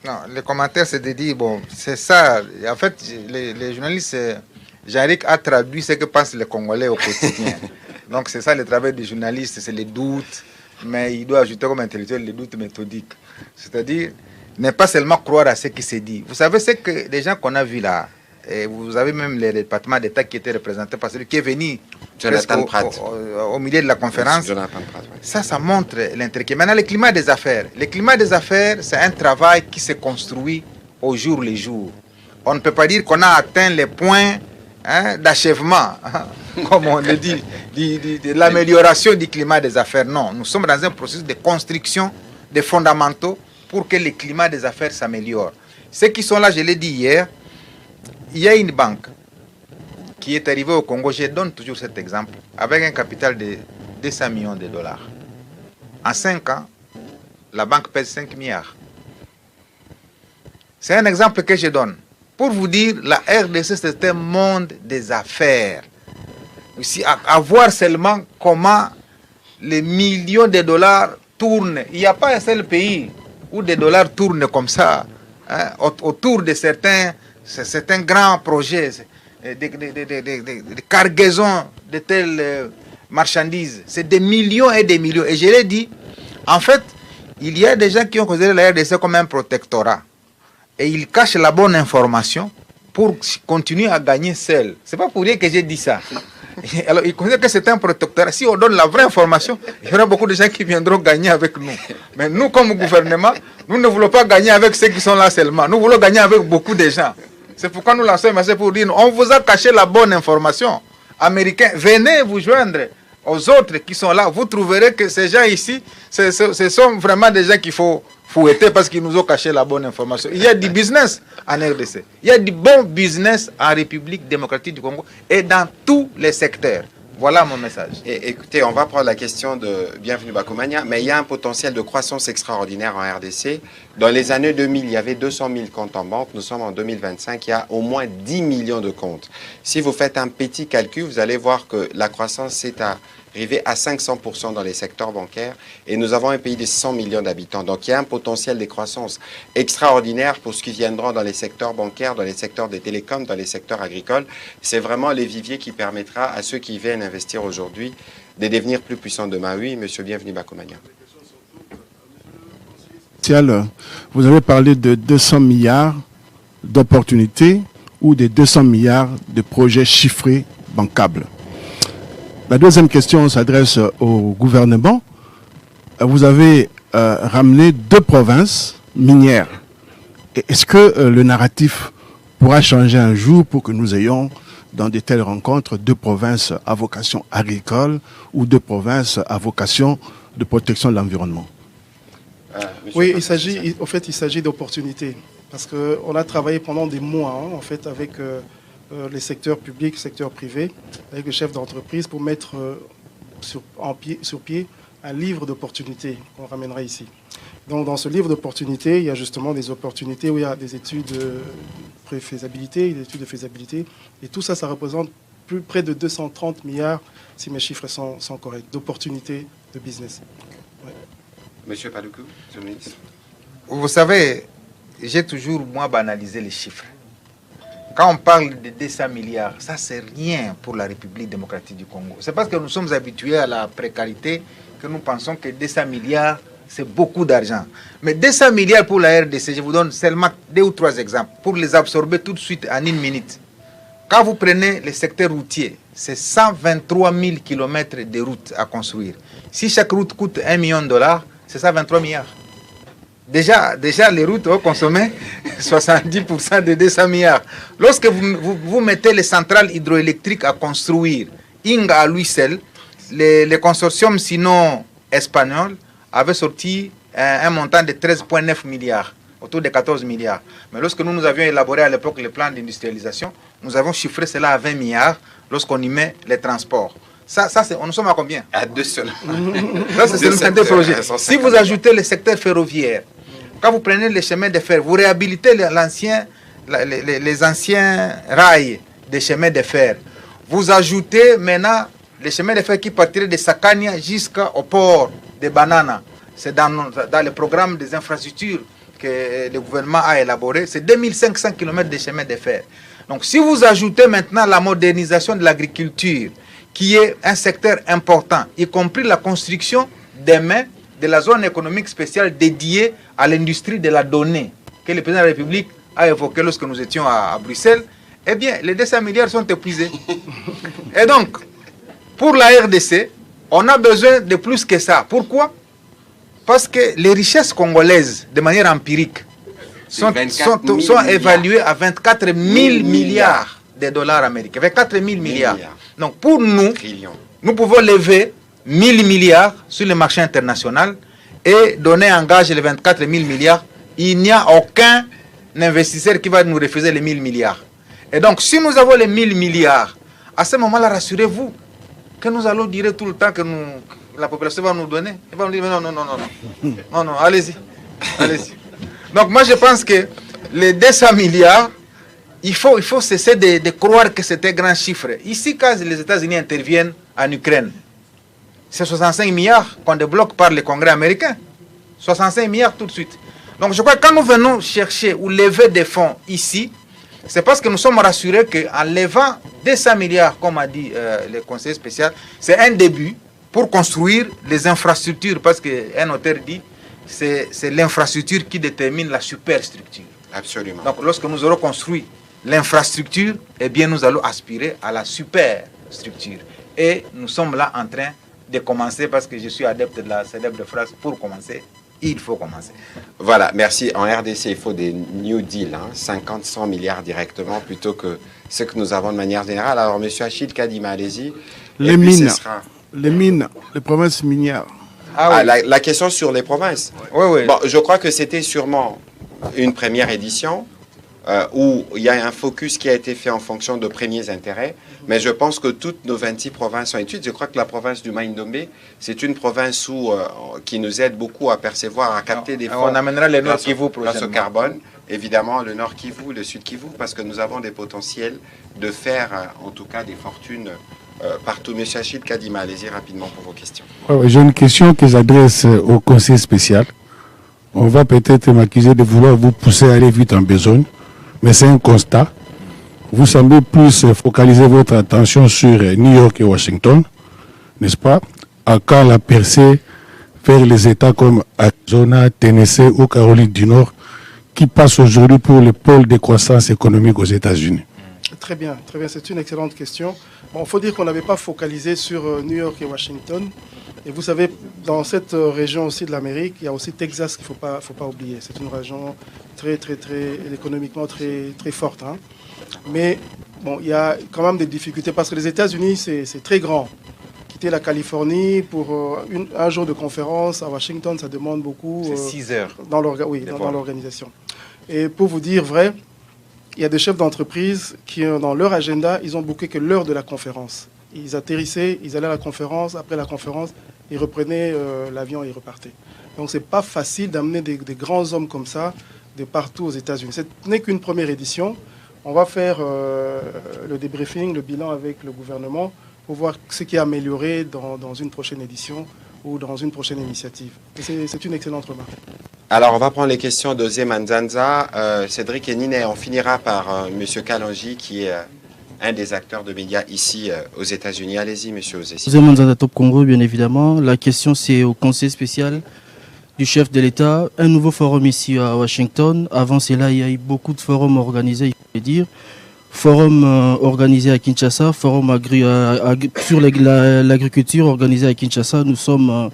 Non, le commentaire, c'est de dire, bon, c'est ça. En fait, les journalistes, Jean-Ric a traduit ce que pensent les Congolais au quotidien. Donc, c'est ça le travail des journalistes, c'est les doutes, mais il doit ajouter comme intellectuel les doutes méthodiques. C'est-à-dire, ne pas seulement croire à ce qui se dit. Vous savez, c'est que les gens qu'on a vus là, et vous avez même les départements d'État qui étaient représentés par celui qui est venu au milieu de la conférence. Ça montre l'intérêt. Maintenant, le climat des affaires. Le climat des affaires, c'est un travail qui se construit au jour le jour. On ne peut pas dire qu'on a atteint les points d'achèvement, comme on le dit, de l'amélioration du climat des affaires. Non, nous sommes dans un processus de construction des fondamentaux pour que le climat des affaires s'améliore. Ceux qui sont là, je l'ai dit hier, il y a une banque qui est arrivée au Congo, je donne toujours cet exemple, avec un capital de 200 millions de dollars. En 5 ans, la banque pèse 5 milliards. C'est un exemple que je donne. Pour vous dire, la RDC, c'est un monde des affaires. Aussi, à voir seulement comment les millions de dollars tournent. Il n'y a pas un seul pays où des dollars tournent comme ça, hein, autour de certains grands projets, des cargaisons de telles marchandises. C'est des millions et des millions. Et je l'ai dit, en fait, il y a des gens qui ont considéré la RDC comme un protectorat. Et ils cachent la bonne information pour continuer à gagner seul. C'est pas pour rien que j'ai dit ça. Alors, ils considèrent que c'est un protectorat. Si on donne la vraie information, il y aura beaucoup de gens qui viendront gagner avec nous. Mais nous, comme gouvernement, nous ne voulons pas gagner avec ceux qui sont là seulement. Nous voulons gagner avec beaucoup de gens. C'est pourquoi nous lançons un message pour dire, on vous a caché la bonne information. Américains, venez vous joindre aux autres qui sont là. Vous trouverez que ces gens ici, ce sont vraiment des gens qu'il faut fouetter parce qu'ils nous ont caché la bonne information. Il y a du business en RDC. Il y a du bon business en République démocratique du Congo et dans tous les secteurs. Voilà mon message. Et écoutez, on va prendre la question de Bienvenue Bakoumania, mais il y a un potentiel de croissance extraordinaire en RDC. Dans les années 2000, il y avait 200 000 comptes en banque. Nous sommes en 2025, il y a au moins 10 millions de comptes. Si vous faites un petit calcul, vous allez voir que la croissance s'est arrivée à 500% dans les secteurs bancaires et nous avons un pays de 100 millions d'habitants. Donc il y a un potentiel de croissance extraordinaire pour ce qui viendra dans les secteurs bancaires, dans les secteurs des télécoms, dans les secteurs agricoles. C'est vraiment les viviers qui permettra à ceux qui viennent investir aujourd'hui de devenir plus puissants demain. Oui, monsieur Bienvenue Bakoumania. Vous avez parlé de 200 milliards d'opportunités ou de 200 milliards de projets chiffrés bancables. La deuxième question s'adresse au gouvernement. Vous avez ramené 2 provinces minières. Est-ce que le narratif pourra changer un jour pour que nous ayons dans de telles rencontres 2 provinces à vocation agricole ou 2 provinces à vocation de protection de l'environnement? Oui, il s'agit d'opportunités. Parce qu'on a travaillé pendant des mois en fait, avec les secteurs publics, secteurs privés, avec les chefs d'entreprise pour mettre sur pied un livre d'opportunités qu'on ramènera ici. Donc dans ce livre d'opportunités, il y a justement des opportunités où il y a des études de préfaisabilité, des études de faisabilité. Et tout ça, ça représente près de 230 milliards, si mes chiffres sont corrects, d'opportunités de business. Ouais. Monsieur Paluku, monsieur le ministre. Vous savez, j'ai toujours, moi, banalisé les chiffres. Quand on parle de 200 milliards, ça, c'est rien pour la République démocratique du Congo. C'est parce que nous sommes habitués à la précarité que nous pensons que 200 milliards, c'est beaucoup d'argent. Mais 200 milliards pour la RDC, je vous donne seulement 2 ou 3 exemples pour les absorber tout de suite en 1 minute. Quand vous prenez le secteur routier, c'est 123 000 km de routes à construire. Si chaque route coûte $1 million, c'est ça 23 milliards. Déjà, les routes ont consommé 70% de 200 milliards. Lorsque vous mettez les centrales hydroélectriques à construire, Inga à lui seul, les consortiums sinon espagnols avaient sorti un montant de 13,9 milliards, autour de 14 milliards. Mais lorsque nous avions élaboré à l'époque le plan d'industrialisation, nous avons chiffré cela à 20 milliards lorsqu'on y met les transports. Ça nous sommes à combien? À 2 seulement. Ça, c'est le des projets. Si vous ajoutez le secteur ferroviaire, quand vous prenez les chemins de fer, vous réhabilitez les anciens rails des chemins de fer. Vous ajoutez maintenant les chemins de fer qui partiraient de Sakania jusqu'au port de Banana. C'est dans le programme des infrastructures que le gouvernement a élaboré. C'est 2500 km de chemins de fer. Donc si vous ajoutez maintenant la modernisation de l'agriculture, qui est un secteur important, y compris la construction demain de la zone économique spéciale dédiée à l'industrie de la donnée, que le président de la République a évoqué lorsque nous étions à Bruxelles, eh bien, les 200 milliards sont épuisés. Et donc, pour la RDC, on a besoin de plus que ça. Pourquoi? Parce que les richesses congolaises, de manière empirique, sont évaluées à 24 000 milliards de dollars américains. 24 000 milliards. Donc, pour nous, nous pouvons lever 1 000 milliards sur le marché international et donner en gage les 24 000 milliards. Il n'y a aucun investisseur qui va nous refuser les 1 000 milliards. Et donc, si nous avons les 1 000 milliards, à ce moment-là, rassurez-vous que nous allons dire tout le temps que la population va nous donner. Elle va nous dire non, allez-y. Donc, moi, je pense que les 200 milliards, il faut cesser de croire que c'est un grand chiffre. Ici, quand les États-Unis interviennent en Ukraine, c'est 65 milliards qu'on débloque par le Congrès américain. 65 milliards tout de suite. Donc je crois que quand nous venons chercher ou lever des fonds ici, c'est parce que nous sommes rassurés qu'en levant 200 milliards, comme a dit le conseiller spécial, c'est un début pour construire les infrastructures. Parce qu'un auteur dit c'est l'infrastructure qui détermine la superstructure. Absolument. Donc lorsque nous aurons construit l'infrastructure, eh bien nous allons aspirer à la superstructure. Et nous sommes là en train de commencer, parce que je suis adepte de la célèbre phrase, pour commencer, il faut commencer. Voilà, merci. En RDC, il faut des New Deal, 50, 100 milliards directement, plutôt que ce que nous avons de manière générale. Alors, M. Achille Kadima, allez-y. Les mines, les provinces minières. Ah, oui. La question sur les provinces. Oui, oui. Bon, je crois que c'était sûrement une première édition où il y a un focus qui a été fait en fonction de premiers intérêts. Mais je pense que toutes nos 26 provinces sont étudiées. Je crois que la province du Maïndombe, c'est une province qui nous aide beaucoup à percevoir, à capter des fonds. On amènera le Nord Kivu grâce au carbone. Évidemment, le Nord Kivu, le Sud Kivu, parce que nous avons des potentiels de faire, en tout cas, des fortunes partout. Monsieur Achille Kadima, allez-y rapidement pour vos questions. J'ai une question que j'adresse au conseil spécial. On va peut-être m'accuser de vouloir vous pousser à aller vite en besogne, mais c'est un constat. Vous semblez plus focaliser votre attention sur New York et Washington, n'est-ce pas? À quand la percée vers les États comme Arizona, Tennessee ou Caroline du Nord, qui passent aujourd'hui pour le pôle de croissance économique aux États-Unis? Très bien, c'est une excellente question. Bon, il faut dire qu'on n'avait pas focalisé sur New York et Washington. Et vous savez, dans cette région aussi de l'Amérique, il y a aussi Texas qu'il ne faut pas oublier. C'est une région très économiquement très forte. Mais bon, il y a quand même des difficultés parce que les États-Unis, c'est très grand. Quitter la Californie pour un jour de conférence à Washington, ça demande beaucoup. C'est 6 heures. Dans l'organisation. Et pour vous dire vrai, il y a des chefs d'entreprise qui, dans leur agenda, ils ont booké que l'heure de la conférence. Ils atterrissaient, ils allaient à la conférence, après la conférence, ils reprenaient l'avion et ils repartaient. Donc c'est pas facile d'amener des grands hommes comme ça de partout aux États-Unis. Ce n'est qu'une première édition. On va faire le débriefing, le bilan avec le gouvernement pour voir ce qui est amélioré dans une prochaine édition ou dans une prochaine initiative. C'est une excellente remarque. Alors, on va prendre les questions de Zemanzanza, Cédric et Nine. On finira par M. Kalonji, qui est un des acteurs de médias ici aux États-Unis. Allez-y, M. Ozessi. Zemanzanza Top Congo, bien évidemment. La question, c'est au conseil spécial du chef de l'État. Un nouveau forum ici à Washington. Avant cela, il y a eu beaucoup de forums organisés, il faut le dire. Forum organisé à Kinshasa, forum sur l'agriculture organisé à Kinshasa. Nous sommes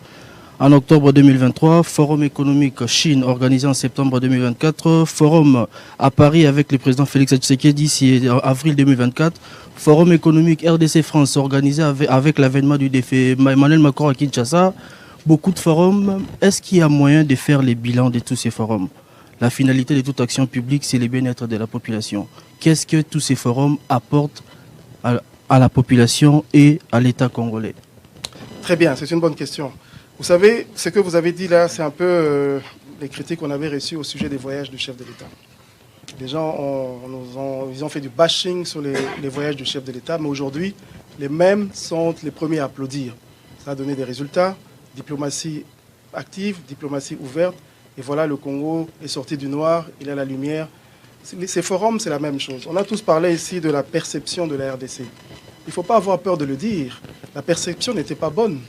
en octobre 2023, forum économique Chine organisé en septembre 2024, forum à Paris avec le président Félix Tshisekedi, c'est avril 2024, forum économique RDC France organisé avec l'avènement du défi Emmanuel Macron à Kinshasa. Beaucoup de forums. Est-ce qu'il y a moyen de faire les bilans de tous ces forums? La finalité de toute action publique, c'est le bien-être de la population. Qu'est-ce que tous ces forums apportent à la population et à l'État congolais? Très bien, c'est une bonne question. Vous savez, ce que vous avez dit là, c'est un peu les critiques qu'on avait reçues au sujet des voyages du chef de l'État. Les gens ils ont fait du bashing sur les voyages du chef de l'État, mais aujourd'hui, les mêmes sont les premiers à applaudir. Ça a donné des résultats, diplomatie active, diplomatie ouverte, et voilà, le Congo est sorti du noir, il a la lumière. Ces forums, c'est la même chose. On a tous parlé ici de la perception de la RDC. Il ne faut pas avoir peur de le dire. La perception n'était pas bonne.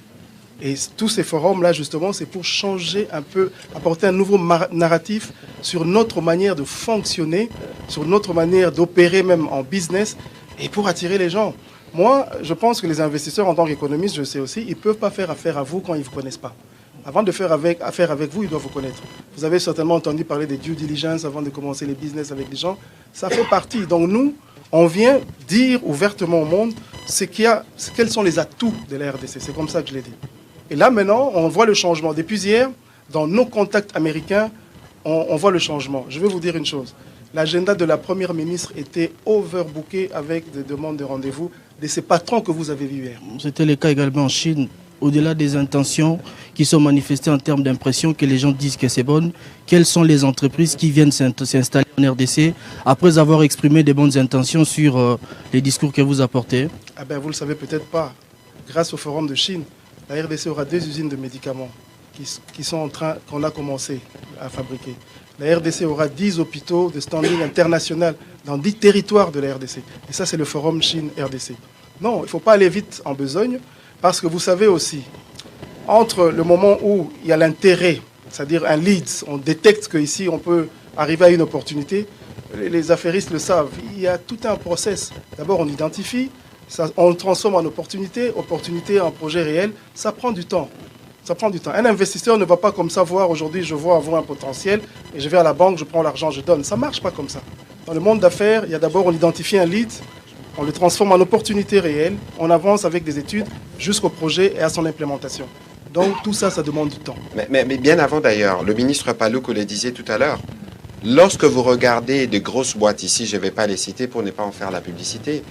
Et tous ces forums-là, justement, c'est pour changer un peu, apporter un nouveau narratif sur notre manière de fonctionner, sur notre manière d'opérer même en business, et pour attirer les gens. Moi, je pense que les investisseurs, en tant qu'économistes, je sais aussi, ils ne peuvent pas faire affaire à vous quand ils ne vous connaissent pas. Avant de faire affaire avec vous, ils doivent vous connaître. Vous avez certainement entendu parler des due diligence avant de commencer les business avec les gens. Ça fait partie. Donc nous, on vient dire ouvertement au monde quels sont les atouts de la RDC. C'est comme ça que je l'ai dit. Et là, maintenant, on voit le changement. Depuis hier, dans nos contacts américains, on voit le changement. Je vais vous dire une chose. L'agenda de la première ministre était overbooké avec des demandes de rendez-vous de ces patrons que vous avez vus hier. C'était le cas également en Chine. Au-delà des intentions qui sont manifestées en termes d'impression, que les gens disent que c'est bon, quelles sont les entreprises qui viennent s'installer en RDC après avoir exprimé des bonnes intentions sur les discours que vous apportez? Vous ne le savez peut-être pas. Grâce au Forum de Chine, la RDC aura 2 usines de médicaments qu'on a commencé à fabriquer. La RDC aura 10 hôpitaux de standing international dans 10 territoires de la RDC. Et ça, c'est le forum Chine-RDC. Non, il ne faut pas aller vite en besogne, parce que vous savez aussi, entre le moment où il y a l'intérêt, c'est-à-dire un lead, on détecte qu'ici, on peut arriver à une opportunité, les affairistes le savent, il y a tout un process. D'abord, on identifie, ça, on le transforme en opportunité, opportunité en projet réel, ça prend du temps. Ça prend du temps. Un investisseur ne va pas comme ça voir aujourd'hui, je vois avoir un potentiel et je vais à la banque, je prends l'argent, je donne. Ça ne marche pas comme ça. Dans le monde d'affaires, il y a d'abord, on identifie un lead, on le transforme en opportunité réelle, on avance avec des études jusqu'au projet et à son implémentation. Donc tout ça, ça demande du temps. Mais bien avant d'ailleurs, le ministre Paluku le disait tout à l'heure, lorsque vous regardez des grosses boîtes ici, je ne vais pas les citer pour ne pas en faire la publicité,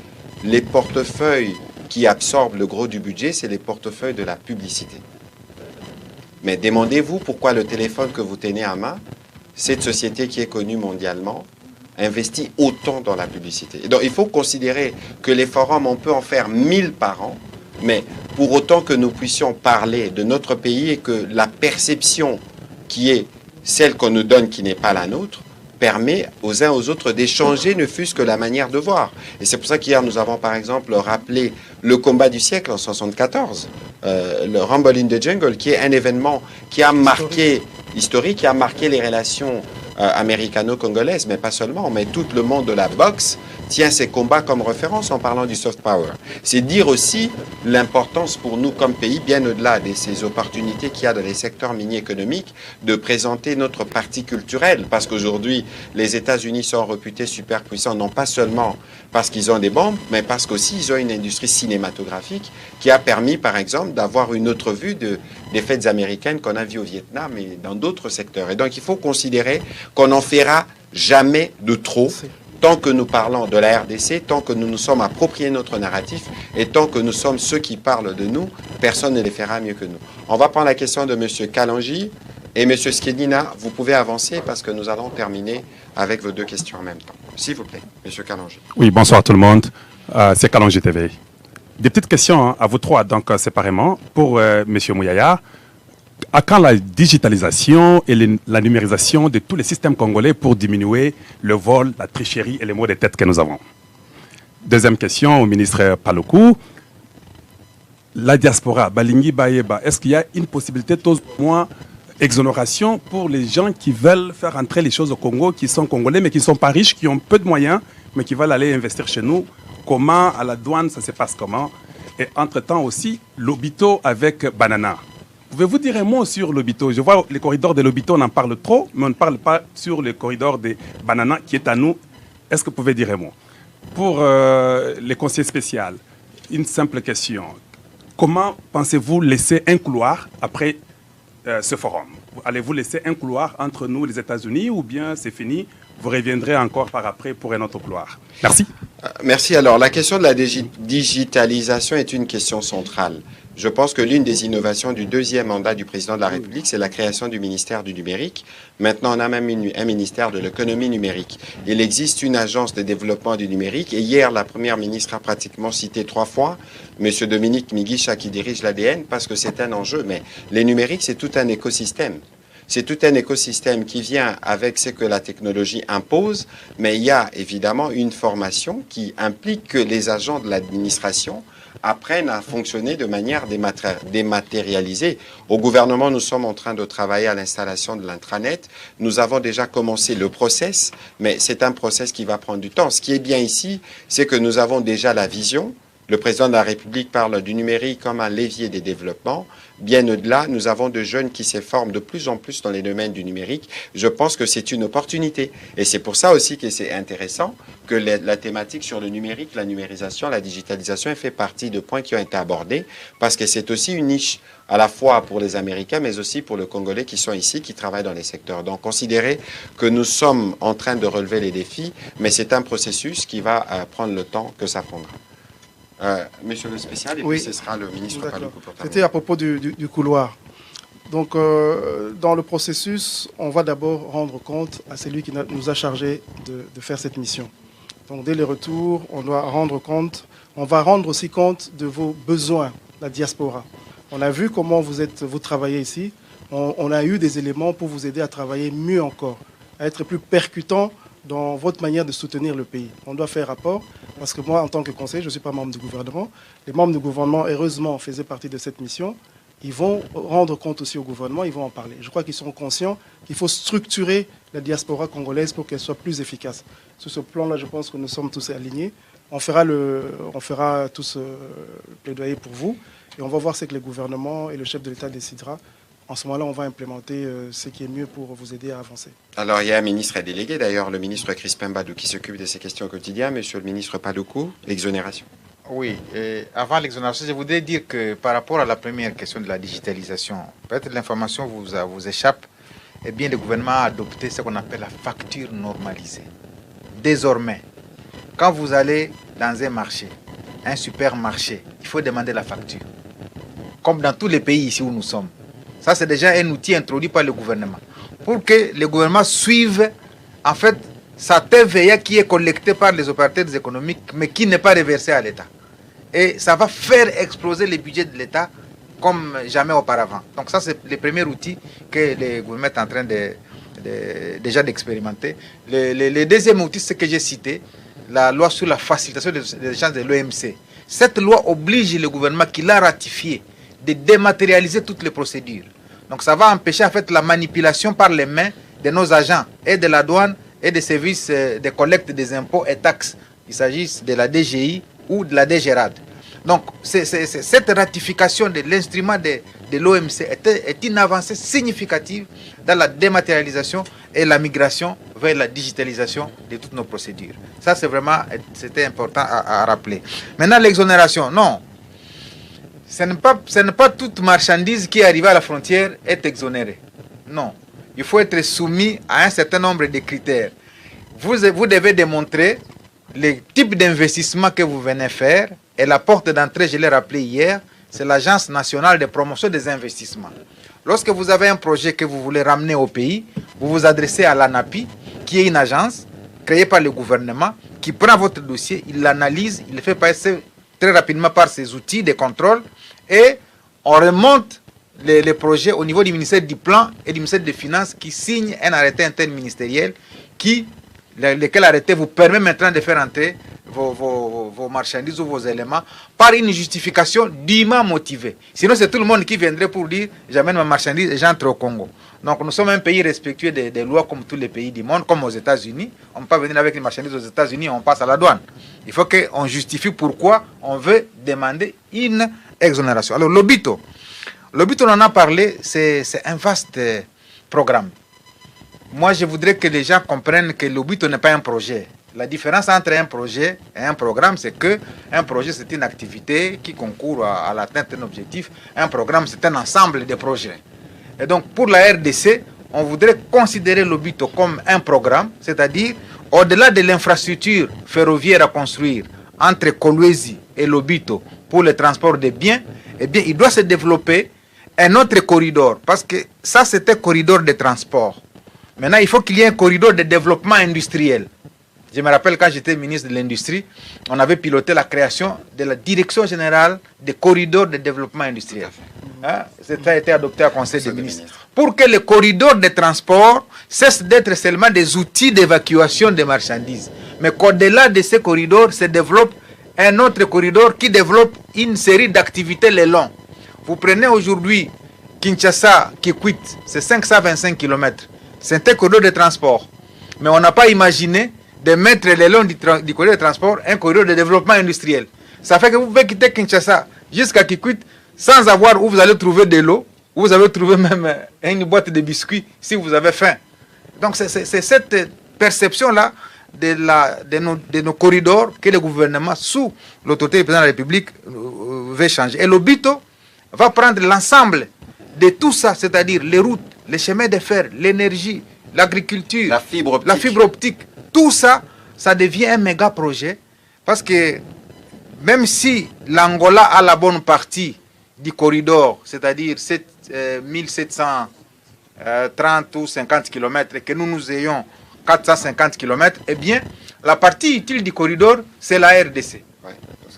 les portefeuilles qui absorbent le gros du budget, c'est les portefeuilles de la publicité. Mais demandez-vous pourquoi le téléphone que vous tenez en main, cette société qui est connue mondialement, investit autant dans la publicité. Et donc il faut considérer que les forums, on peut en faire 1000 par an, mais pour autant que nous puissions parler de notre pays et que la perception qui est celle qu'on nous donne, qui n'est pas la nôtre, permet aux uns aux autres d'échanger, ne fût-ce que la manière de voir. Et c'est pour ça qu'hier, nous avons par exemple rappelé le combat du siècle en 1974, le Rumble in the Jungle, qui est un événement qui a marqué, historique, qui a marqué les relations américano-congolaises, mais pas seulement, mais tout le monde de la boxe tient ces combats comme référence en parlant du soft power. C'est dire aussi l'importance pour nous comme pays, bien au-delà de ces opportunités qu'il y a dans les secteurs miniers économiques, de présenter notre partie culturelle. Parce qu'aujourd'hui, les États-Unis sont réputés superpuissants, non pas seulement parce qu'ils ont des bombes, mais parce qu'aussi ils ont une industrie cinématographique qui a permis, par exemple, d'avoir une autre vue des fêtes américaines qu'on a vues au Vietnam et dans d'autres secteurs. Et donc, il faut considérer qu'on n'en fera jamais de trop. Tant que nous parlons de la RDC, tant que nous nous sommes appropriés notre narratif et tant que nous sommes ceux qui parlent de nous, personne ne les fera mieux que nous. On va prendre la question de M. Kalanji et M. Skedina. Vous pouvez avancer parce que nous allons terminer avec vos deux questions en même temps. S'il vous plaît, M. Kalanji. Oui, bonsoir tout le monde. C'est Kalanji TV. Des petites questions à vous trois, donc séparément. Pour M. Mouyaya, à quand la digitalisation et la numérisation de tous les systèmes congolais pour diminuer le vol, la tricherie et les maux de tête que nous avons? Deuxième question au ministre Paluku. La diaspora, Balingi Bayeba, est-ce qu'il y a une possibilité, au moins, exonération pour les gens qui veulent faire entrer les choses au Congo, qui sont congolais mais qui ne sont pas riches, qui ont peu de moyens, mais qui veulent aller investir chez nous? Comment, à la douane, ça se passe comment? Et entre-temps aussi, l'Obito avec Banana. Pouvez-vous dire un mot sur l'Obito? Je vois les corridors de l'Obito, on en parle trop, mais on ne parle pas sur le corridor des Bananas qui est à nous. Est-ce que vous pouvez dire un mot? Pour les conseillers spéciaux, une simple question. Comment pensez-vous laisser un couloir après ce forum? Allez-vous laisser un couloir entre nous et les États-Unis ou bien c'est fini? Vous reviendrez encore par après pour un autre couloir. Merci. Merci. Alors, la question de la digitalisation est une question centrale. Je pense que l'une des innovations du deuxième mandat du président de la République, c'est la création du ministère du numérique. Maintenant, on a même un ministère de l'économie numérique. Il existe une agence de développement du numérique. Et hier, la première ministre a pratiquement cité 3 fois M. Dominique Migisha qui dirige l'ADN parce que c'est un enjeu. Mais les numériques, c'est tout un écosystème. C'est tout un écosystème qui vient avec ce que la technologie impose, mais il y a évidemment une formation qui implique que les agents de l'administration apprennent à fonctionner de manière dématérialisée. Au gouvernement, nous sommes en train de travailler à l'installation de l'intranet. Nous avons déjà commencé le process, mais c'est un process qui va prendre du temps. Ce qui est bien ici, c'est que nous avons déjà la vision. Le président de la République parle du numérique comme un levier des développements. Bien au-delà, nous avons de jeunes qui se forment de plus en plus dans les domaines du numérique. Je pense que c'est une opportunité. Et c'est pour ça aussi que c'est intéressant que la thématique sur le numérique, la numérisation, la digitalisation, elle fait partie de points qui ont été abordés parce que c'est aussi une niche à la fois pour les Américains, mais aussi pour les Congolais qui sont ici, qui travaillent dans les secteurs. Donc, considérez que nous sommes en train de relever les défis, mais c'est un processus qui va prendre le temps que ça prendra. Monsieur le spécial, et oui, puis ce sera le ministre Paluku. C'était à propos du couloir. Donc, dans le processus, on va d'abord rendre compte à celui qui nous a chargé de faire cette mission. Donc, dès le retour, on doit rendre compte, on va rendre aussi compte de vos besoins, la diaspora. On a vu comment vous travaillez ici. on a eu des éléments pour vous aider à travailler mieux encore, à être plus percutant dans votre manière de soutenir le pays. On doit faire rapport, parce que moi, en tant que conseiller, je ne suis pas membre du gouvernement. Les membres du gouvernement, heureusement, faisaient partie de cette mission. Ils vont rendre compte aussi au gouvernement, ils vont en parler. Je crois qu'ils sont conscients qu'il faut structurer la diaspora congolaise pour qu'elle soit plus efficace. Sur ce plan-là, je pense que nous sommes tous alignés. On fera tous le plaidoyer pour vous et on va voir ce que le gouvernement et le chef de l'État décidera. En ce moment-là, on va implémenter ce qui est mieux pour vous aider à avancer. Alors, il y a un ministre délégué, d'ailleurs, le ministre Crispin Badou, qui s'occupe de ces questions au quotidien. Monsieur le ministre Paluku, l'exonération. Oui, et avant l'exonération, je voudrais dire que par rapport à la première question de la digitalisation, peut-être l'information vous échappe, eh bien, le gouvernement a adopté ce qu'on appelle la facture normalisée. Désormais, quand vous allez dans un marché, un supermarché, il faut demander la facture. Comme dans tous les pays ici où nous sommes. Ça, c'est déjà un outil introduit par le gouvernement. Pour que le gouvernement suive, en fait, sa TVA qui est collectée par les opérateurs économiques, mais qui n'est pas reversée à l'État. Et ça va faire exploser le budget de l'État comme jamais auparavant. Donc ça, c'est le premier outil que le gouvernement est en train déjà d'expérimenter. Le deuxième outil, c'est ce que j'ai cité, la loi sur la facilitation des échanges de l'OMC. Cette loi oblige le gouvernement qui l'a ratifiée de dématérialiser toutes les procédures. Donc ça va empêcher en fait la manipulation par les mains de nos agents et de la douane et des services de collecte des impôts et taxes. Il s'agisse de la DGI ou de la DGRAD. Donc cette ratification de l'instrument de l'OMC est une avancée significative dans la dématérialisation et la migration vers la digitalisation de toutes nos procédures. Ça, c'était important à rappeler. Maintenant, l'exonération, non. Ce n'est pas toute marchandise qui arrive à la frontière est exonérée. Non. Il faut être soumis à un certain nombre de critères. Vous devez démontrer le type d'investissement que vous venez faire. Et la porte d'entrée, je l'ai rappelé hier, c'est l'Agence nationale de promotion des investissements. Lorsque vous avez un projet que vous voulez ramener au pays, vous vous adressez à l'ANAPI, qui est une agence créée par le gouvernement, qui prend votre dossier, il l'analyse, il le fait passer très rapidement par ses outils de contrôle, et on remonte les projets au niveau du ministère du Plan et du ministère des Finances qui signe un arrêté interministériel lequel arrêté vous permet maintenant de faire entrer vos marchandises ou vos éléments par une justification dûment motivée. Sinon, c'est tout le monde qui viendrait pour dire « j'amène ma marchandise et j'entre au Congo ». Donc, nous sommes un pays respectueux des lois comme tous les pays du monde, comme aux États-Unis. On ne peut pas venir avec les marchandises aux États-Unis et on passe à la douane. Il faut qu'on justifie pourquoi on veut demander une exonération. Alors, l'Obito, on en a parlé, c'est un vaste programme. Moi, je voudrais que les gens comprennent que l'Obito n'est pas un projet. La différence entre un projet et un programme, c'est que un projet, c'est une activité qui concourt à l'atteinte d'un objectif. Un programme, c'est un ensemble de projets. Et donc, pour la RDC, on voudrait considérer l'Obito comme un programme, c'est-à-dire, au-delà de l'infrastructure ferroviaire à construire entre Kolwezi et l'Obito pour le transport des biens, eh bien, il doit se développer un autre corridor, parce que ça, c'était un corridor de transport. Maintenant, il faut qu'il y ait un corridor de développement industriel. Je me rappelle quand j'étais ministre de l'Industrie, on avait piloté la création de la Direction générale des corridors de développement industriel. Ça a été adopté à Conseil des ministres. Pour que les corridors de transport cessent d'être seulement des outils d'évacuation des marchandises. Mais qu'au-delà de ces corridors se développe un autre corridor qui développe une série d'activités le long. Vous prenez aujourd'hui Kinshasa-Kikwit, c'est 525 km. C'est un corridor de transport. Mais on n'a pas imaginé de mettre le long du corridor de transport un corridor de développement industriel. Ça fait que vous pouvez quitter Kinshasa jusqu'à Kikwit sans avoir où vous allez trouver de l'eau, où vous allez trouver même une boîte de biscuits si vous avez faim. Donc c'est cette perception-là de nos corridors que le gouvernement, sous l'autorité du président de la République, veut changer. Et l'Obito va prendre l'ensemble de tout ça, c'est-à-dire les routes, les chemins de fer, l'énergie, l'agriculture, la fibre optique. Tout ça, ça devient un méga projet parce que même si l'Angola a la bonne partie du corridor, c'est-à-dire 1730 ou 50 km et que nous ayons 450 km, eh bien, la partie utile du corridor, c'est la RDC.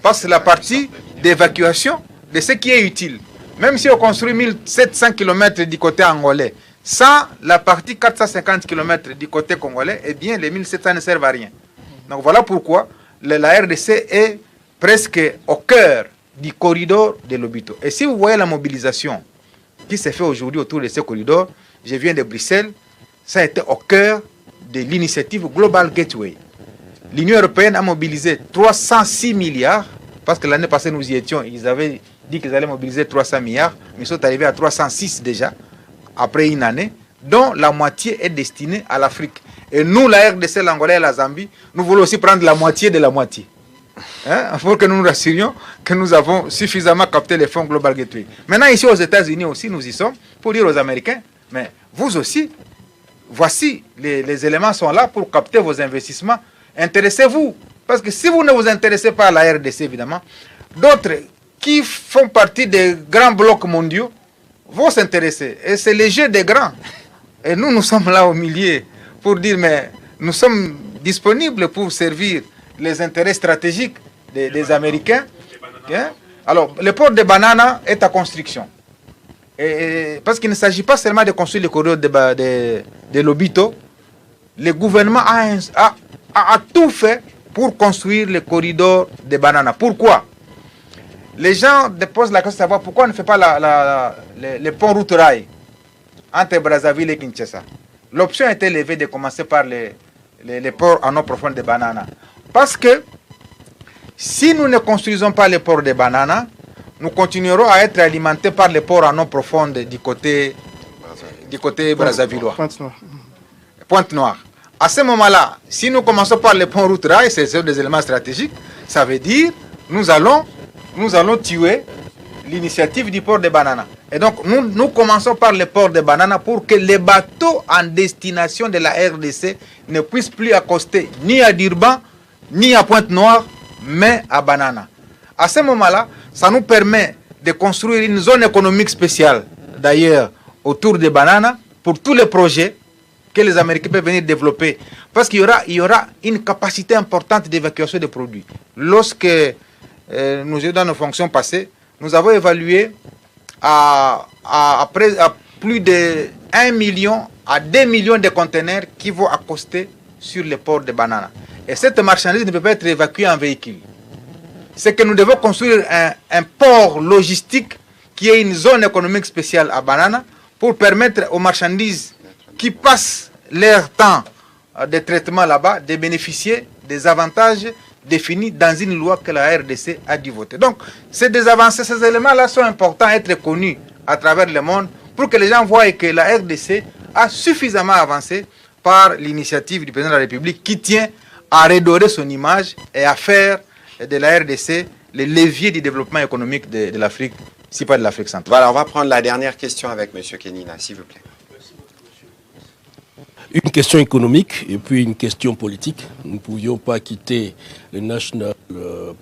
Parce que c'est la partie d'évacuation de ce qui est utile. Même si on construit 1700 km du côté angolais, sans la partie 450 km du côté congolais, eh bien les 1700 ne servent à rien. Donc voilà pourquoi la RDC est presque au cœur du corridor de Lobito. Et si vous voyez la mobilisation qui s'est faite aujourd'hui autour de ce corridor, je viens de Bruxelles, ça a été au cœur de l'initiative Global Gateway. L'Union européenne a mobilisé 306 milliards, parce que l'année passée nous y étions, ils avaient dit qu'ils allaient mobiliser 300 milliards, mais ils sont arrivés à 306 déjà, après une année, dont la moitié est destinée à l'Afrique. Et nous, la RDC, l'Angola et la Zambie, nous voulons aussi prendre la moitié de la moitié. Hein, pour que nous nous rassurions que nous avons suffisamment capté les fonds Global Gateway. Maintenant, ici aux États-Unis aussi, nous y sommes pour dire aux Américains, mais vous aussi, voici, les éléments sont là pour capter vos investissements. Intéressez-vous. Parce que si vous ne vous intéressez pas à la RDC, évidemment, d'autres qui font partie des grands blocs mondiaux vont s'intéresser. Et c'est le jeu des grands. Et nous, nous sommes là au milieu pour dire, mais nous sommes disponibles pour servir les intérêts stratégiques des Américains. Hein? Alors, le port de Banana est à construction. Et parce qu'il ne s'agit pas seulement de construire le corridor de Lobito. Le gouvernement a tout fait pour construire le corridor de Banana. Pourquoi? Les gens posent la question de savoir pourquoi on ne fait pas le pont route rail entre Brazzaville et Kinshasa. L'option a été levée de commencer par les ports en eau profonde de Banana. Parce que si nous ne construisons pas le port de Banana, nous continuerons à être alimentés par les ports en eau profonde du côté brazzavillois. Pointe-Noire. À ce moment-là, si nous commençons par le pont route rail, c'est des éléments stratégiques, ça veut dire nous allons tuer l'initiative du port de Banana. Et donc, nous commençons par le port de Banana pour que les bateaux en destination de la RDC ne puissent plus accoster ni à Durban, ni à Pointe-Noire, mais à Banana. À ce moment-là, ça nous permet de construire une zone économique spéciale, d'ailleurs, autour de Banana, pour tous les projets que les Américains peuvent venir développer. Parce qu'il y aura une capacité importante d'évacuation des produits. Lorsque nous étions dans nos fonctions passées, nous avons évalué à plus de 1 million à 2 millions de conteneurs qui vont accoster sur les ports de Banana. Et cette marchandise ne peut pas être évacuée en véhicule. C'est que nous devons construire un port logistique qui est une zone économique spéciale à Banana pour permettre aux marchandises qui passent leur temps de traitement là-bas de bénéficier des avantages définis dans une loi que la RDC a dû voter. Donc, c'est des avancées, ces éléments-là sont importants à être connus à travers le monde pour que les gens voient que la RDC a suffisamment avancé par l'initiative du président de la République qui tient à redorer son image et à faire de la RDC le levier du développement économique de l'Afrique, si pas de l'Afrique centrale. Voilà, on va prendre la dernière question avec M. Kenina, s'il vous plaît. Une question économique et puis une question politique. Nous ne pouvions pas quitter le National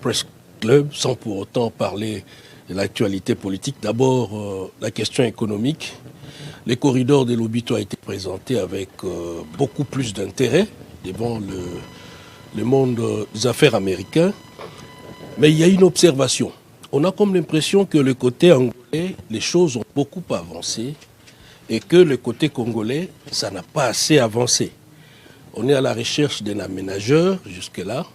Press Club sans pour autant parler de l'actualité politique. D'abord, la question économique. Les corridors de Lobito a été présenté avec beaucoup plus d'intérêt devant le monde des affaires américain. Mais il y a une observation. On a comme l'impression que le côté angolais, les choses ont beaucoup avancé et que le côté congolais, ça n'a pas assez avancé. On est à la recherche d'un aménageur jusque-là.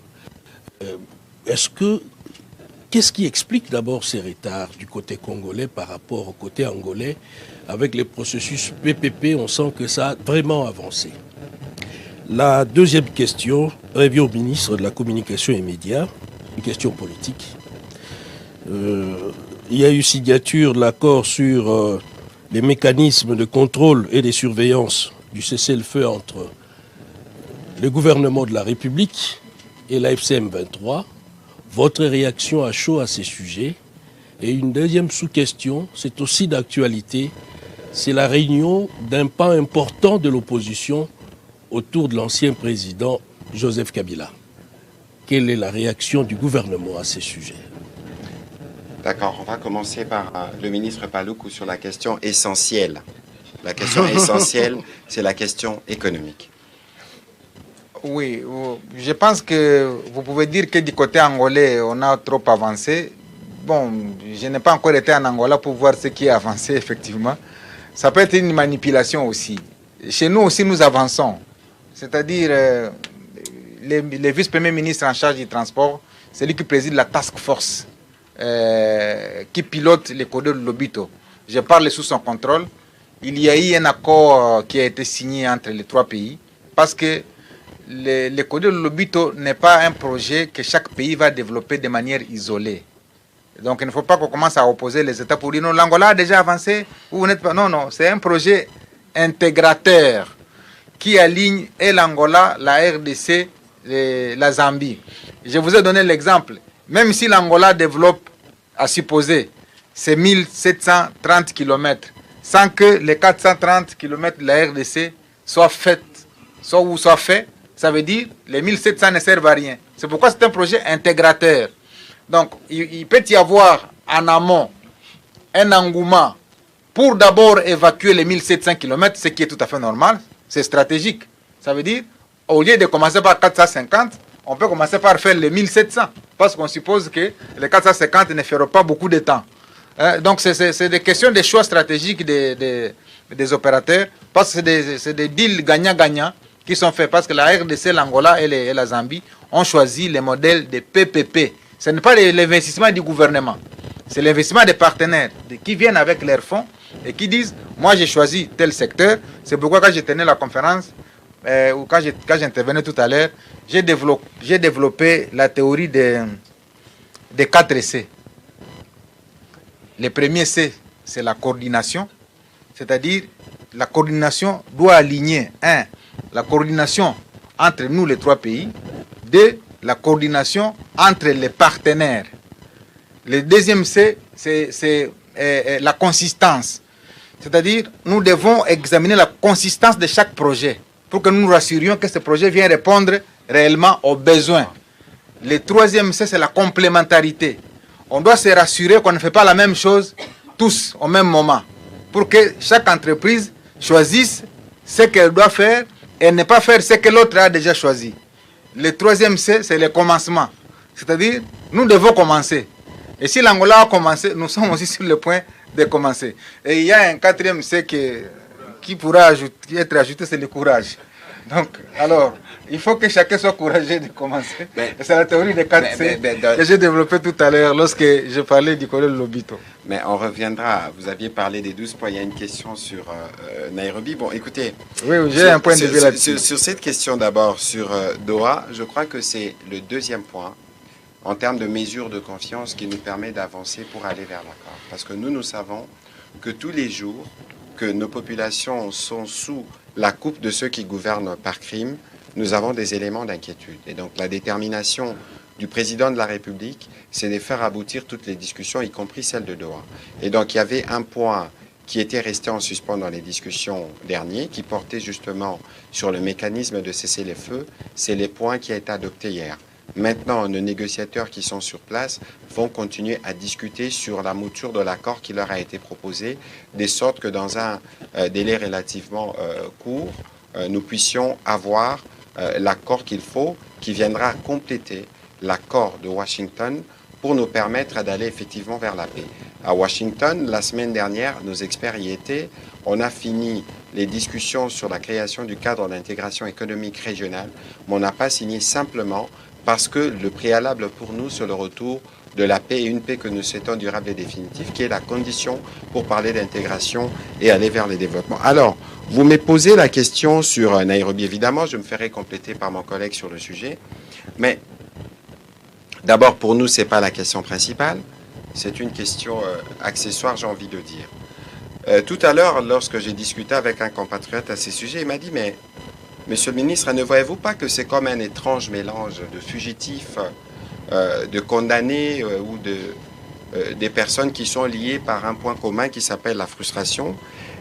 Qu'est-ce qui explique d'abord ces retards du côté congolais par rapport au côté angolais? Avec les processus PPP, on sent que ça a vraiment avancé. La deuxième question revient au ministre de la Communication et Médias, une question politique. Il y a eu signature de l'accord sur les mécanismes de contrôle et de surveillance du cessez-le-feu entre le gouvernement de la République et la FCM 23. Votre réaction à chaud à ces sujets? Et une deuxième sous-question, c'est aussi d'actualité, c'est la réunion d'un pan important de l'opposition autour de l'ancien président Joseph Kabila. Quelle est la réaction du gouvernement à ces sujets? D'accord, on va commencer par le ministre Paluku sur la question essentielle. La question essentielle, c'est la question économique. Oui, je pense que vous pouvez dire que du côté angolais, on a trop avancé. bon, je n'ai pas encore été en Angola pour voir ce qui est avancé, effectivement. Ça peut être une manipulation aussi. Chez nous aussi, nous avançons. C'est-à-dire, les vice-premiers ministres en charge du transport, c'est lui qui préside la task force qui pilote les codeurs de Lobito. Je parle sous son contrôle. Il y a eu un accord qui a été signé entre les 3 pays parce que le codeur de Lobito n'est pas un projet que chaque pays va développer de manière isolée. Donc il ne faut pas qu'on commence à opposer les États pour dire non, l'Angola a déjà avancé, vous n'êtes pas. Non, non, c'est un projet intégrateur qui aligne et l'Angola, la RDC, la Zambie. Je vous ai donné l'exemple. Même si l'Angola développe, à supposer, ces 1730 km, sans que les 430 km de la RDC soient faits, soient faits, ça veut dire les 1700 ne servent à rien. C'est pourquoi c'est un projet intégrateur. Donc, il peut y avoir en amont un engouement pour d'abord évacuer les 1700 km, ce qui est tout à fait normal, c'est stratégique. Ça veut dire, au lieu de commencer par 450, on peut commencer par faire les 1700, parce qu'on suppose que les 450 ne feront pas beaucoup de temps. Donc, c'est des questions de choix stratégiques des opérateurs, parce que c'est des deals gagnant-gagnant qui sont faits, parce que la RDC, l'Angola et la Zambie ont choisi les modèles de PPP. Ce n'est pas l'investissement du gouvernement, c'est l'investissement des partenaires qui viennent avec leurs fonds et qui disent, moi j'ai choisi tel secteur. C'est pourquoi quand je tenais la conférence, ou quand j'intervenais tout à l'heure, j'ai développé la théorie des 4 C. Le premier C, c'est la coordination, c'est-à-dire la coordination doit aligner, 1, la coordination entre nous les 3 pays, 2, la coordination entre les partenaires. Le deuxième C, c'est la consistance. C'est-à-dire, nous devons examiner la consistance de chaque projet pour que nous nous rassurions que ce projet vient répondre réellement aux besoins. Le troisième C, c'est la complémentarité. On doit se rassurer qu'on ne fait pas la même chose tous au même moment pour que chaque entreprise choisisse ce qu'elle doit faire et ne pas faire ce que l'autre a déjà choisi. Le troisième C, c'est le commencement. C'est-à-dire, nous devons commencer. Et si l'Angola a commencé, nous sommes aussi sur le point de commencer. Et il y a un 4e C qui pourra être ajouté, c'est le courage. Donc, alors, il faut que chacun soit courageux de commencer. C'est la théorie des 4 C que j'ai développée tout à l'heure lorsque je parlais du colonel Lobito. Mais on reviendra. Vous aviez parlé des 12 points. Il y a une question sur Nairobi. Bon, écoutez. Oui, j'ai un point de vue là-dessus. Sur cette question d'abord, sur Doha, je crois que c'est le 2e point en termes de mesures de confiance qui nous permet d'avancer pour aller vers l'accord. Parce que nous savons que tous les jours que nos populations sont sous la coupe de ceux qui gouvernent par crime, nous avons des éléments d'inquiétude. Et donc la détermination du président de la République, c'est de faire aboutir toutes les discussions, y compris celles de Doha. Et donc il y avait un point qui était resté en suspens dans les discussions dernières, qui portait justement sur le mécanisme de cessez-le-feu. C'est les points qui ont été adoptés hier. Maintenant, nos négociateurs qui sont sur place vont continuer à discuter sur la mouture de l'accord qui leur a été proposé, de sorte que dans un délai relativement court, nous puissions avoir l'accord qu'il faut, qui viendra compléter l'accord de Washington pour nous permettre d'aller effectivement vers la paix. À Washington, la semaine dernière, nos experts y étaient. On a fini les discussions sur la création du cadre d'intégration économique régionale, mais on n'a pas signé simplement parce que le préalable pour nous, c'est le retour de la paix, et une paix que nous souhaitons durable et définitive, qui est la condition pour parler d'intégration et aller vers le développement. Alors, vous me posez la question sur Nairobi, évidemment, je me ferai compléter par mon collègue sur le sujet, mais d'abord, pour nous, ce n'est pas la question principale, c'est une question accessoire, j'ai envie de dire. Tout à l'heure, lorsque j'ai discuté avec un compatriote à ces sujets, il m'a dit, mais Monsieur le ministre, ne voyez-vous pas que c'est comme un étrange mélange de fugitifs, de condamnés ou des personnes qui sont liées par un point commun qui s'appelle la frustration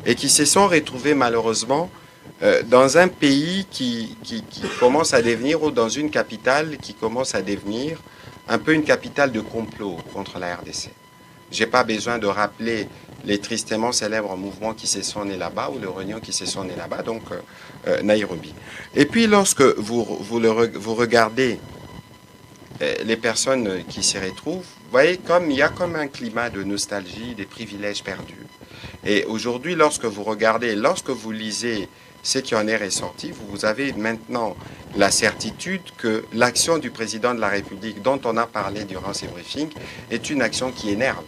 et qui se sont retrouvés malheureusement dans un pays qui commence à devenir, ou dans une capitale qui commence à devenir un peu une capitale de complot contre la RDC. Je n'ai pas besoin de rappeler les tristement célèbres mouvements qui se sont nés là-bas, ou les réunions qui se sont nées là-bas, donc Nairobi. Et puis lorsque vous regardez les personnes qui s'y retrouvent, voyez, il y a comme un climat de nostalgie, des privilèges perdus. Et aujourd'hui, lorsque vous regardez, lorsque vous lisez ce qui en est ressorti, vous avez maintenant la certitude que l'action du président de la République, dont on a parlé durant ces briefings, est une action qui énerve.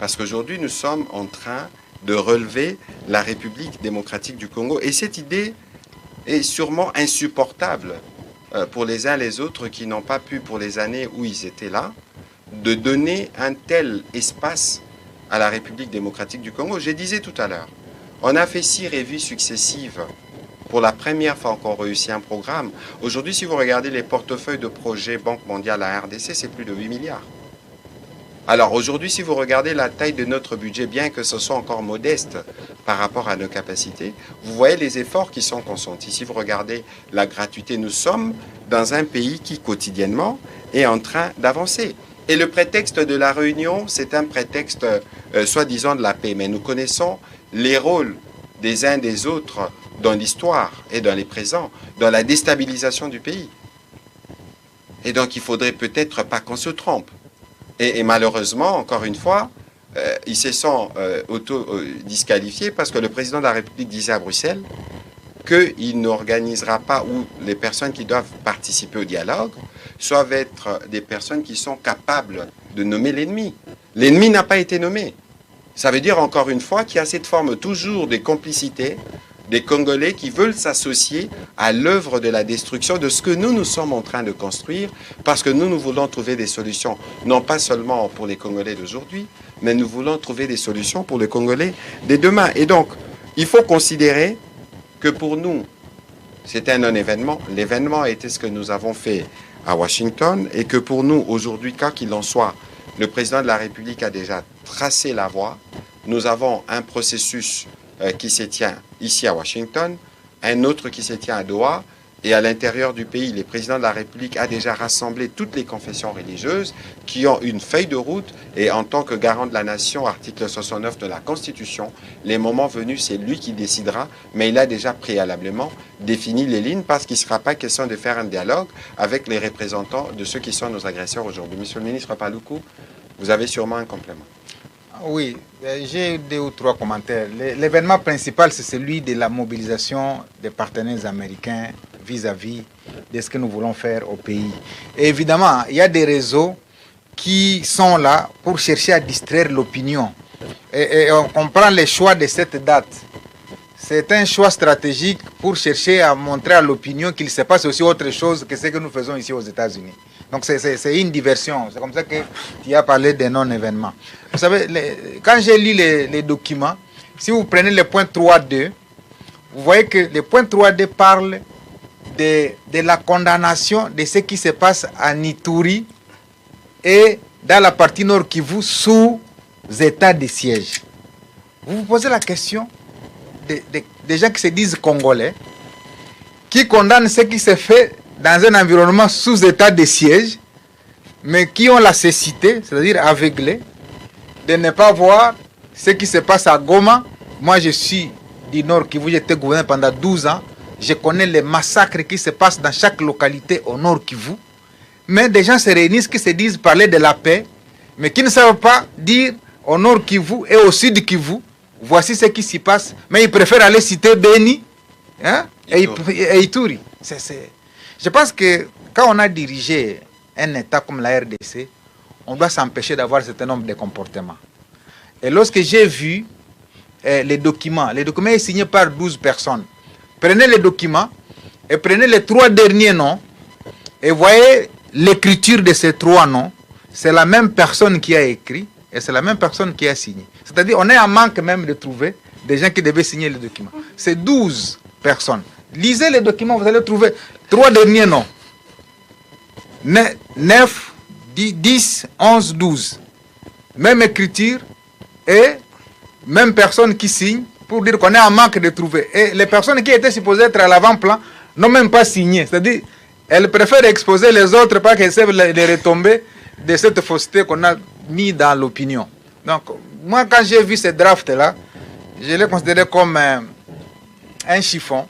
Parce qu'aujourd'hui, nous sommes en train de relever la République démocratique du Congo. Et cette idée est sûrement insupportable pour les uns et les autres qui n'ont pas pu, pour les années où ils étaient là, de donner un tel espace à la République démocratique du Congo. Je disais tout à l'heure, on a fait 6 revues successives. Pour la première fois qu'on réussit un programme. Aujourd'hui, si vous regardez les portefeuilles de projets Banque mondiale à RDC, c'est plus de 8 milliards. Alors aujourd'hui, si vous regardez la taille de notre budget, bien que ce soit encore modeste par rapport à nos capacités, vous voyez les efforts qui sont consentis. Si vous regardez la gratuité, nous sommes dans un pays qui quotidiennement est en train d'avancer. Et le prétexte de la réunion, c'est un prétexte soi-disant de la paix. Mais nous connaissons les rôles des uns des autres dans l'histoire et dans les présents, dans la déstabilisation du pays. Et donc il faudrait peut-être pas qu'on se trompe. Et malheureusement, encore une fois, ils se sont auto-disqualifiés parce que le président de la République disait à Bruxelles qu'il n'organisera pas, ou les personnes qui doivent participer au dialogue doivent être des personnes qui sont capables de nommer l'ennemi. L'ennemi n'a pas été nommé. Ça veut dire encore une fois qu'il y a cette forme toujours de complicité des Congolais qui veulent s'associer à l'œuvre de la destruction de ce que nous sommes en train de construire, parce que nous voulons trouver des solutions, non pas seulement pour les Congolais d'aujourd'hui, mais nous voulons trouver des solutions pour les Congolais de demain. Et donc, il faut considérer que pour nous, c'est un non-événement. L'événement était ce que nous avons fait à Washington, et que pour nous, aujourd'hui, quoi qu'il en soit, le président de la République a déjà tracé la voie. Nous avons un processus qui se tient ici à Washington, un autre qui se tient à Doha, et à l'intérieur du pays, le président de la République a déjà rassemblé toutes les confessions religieuses qui ont une feuille de route, et en tant que garant de la nation, article 69 de la Constitution, les moments venus, c'est lui qui décidera, mais il a déjà préalablement défini les lignes, parce qu'il ne sera pas question de faire un dialogue avec les représentants de ceux qui sont nos agresseurs aujourd'hui. Monsieur le ministre Paluku, vous avez sûrement un complément. Oui, j'ai 2 ou 3 commentaires. L'événement principal, c'est celui de la mobilisation des partenaires américains vis-à-vis de ce que nous voulons faire au pays. Et évidemment, il y a des réseaux qui sont là pour chercher à distraire l'opinion. Et on comprend les choix de cette date. C'est un choix stratégique pour chercher à montrer à l'opinion qu'il se passe aussi autre chose que ce que nous faisons ici aux États-Unis. Donc c'est une diversion. C'est comme ça que tu as parlé des non-événements. Vous savez, quand j'ai lu les documents, si vous prenez le point 3.2, vous voyez que le point 3.2 parle de la condamnation de ce qui se passe à Ituri et dans la partie nord Kivu sous état de siège. Vous vous posez la question des gens qui se disent congolais, qui condamnent ce qui se fait dans un environnement sous état de siège, mais qui ont la cécité, c'est-à-dire aveuglés, de ne pas voir ce qui se passe à Goma. Moi, je suis du Nord Kivu, j'étais gouverneur pendant 12 ans. Je connais les massacres qui se passent dans chaque localité au Nord Kivu. Mais des gens se réunissent qui se disent parler de la paix, mais qui ne savent pas dire au Nord Kivu et au Sud Kivu, voici ce qui s'y passe. Mais ils préfèrent aller citer Beni, hein, et Ituri. Je pense que quand on a dirigé un État comme la RDC, on doit s'empêcher d'avoir un certain nombre de comportements. Et lorsque j'ai vu les documents est signé par 12 personnes. Prenez les documents et prenez les 3 derniers noms et voyez l'écriture de ces 3 noms. C'est la même personne qui a écrit et c'est la même personne qui a signé. C'est-à-dire on est en manque même de trouver des gens qui devaient signer les documents. C'est 12 personnes. Lisez les documents, vous allez trouver 3 derniers noms. 9, 10, 11, 12. Même écriture et même personne qui signe pour dire qu'on est en manque de trouver. Et les personnes qui étaient supposées être à l'avant-plan n'ont même pas signé. C'est-à-dire, elles préfèrent exposer les autres pour qu'elles savent les retombées de cette fausseté qu'on a mis dans l'opinion. Donc, moi, quand j'ai vu ce draft-là, je l'ai considéré comme un chiffon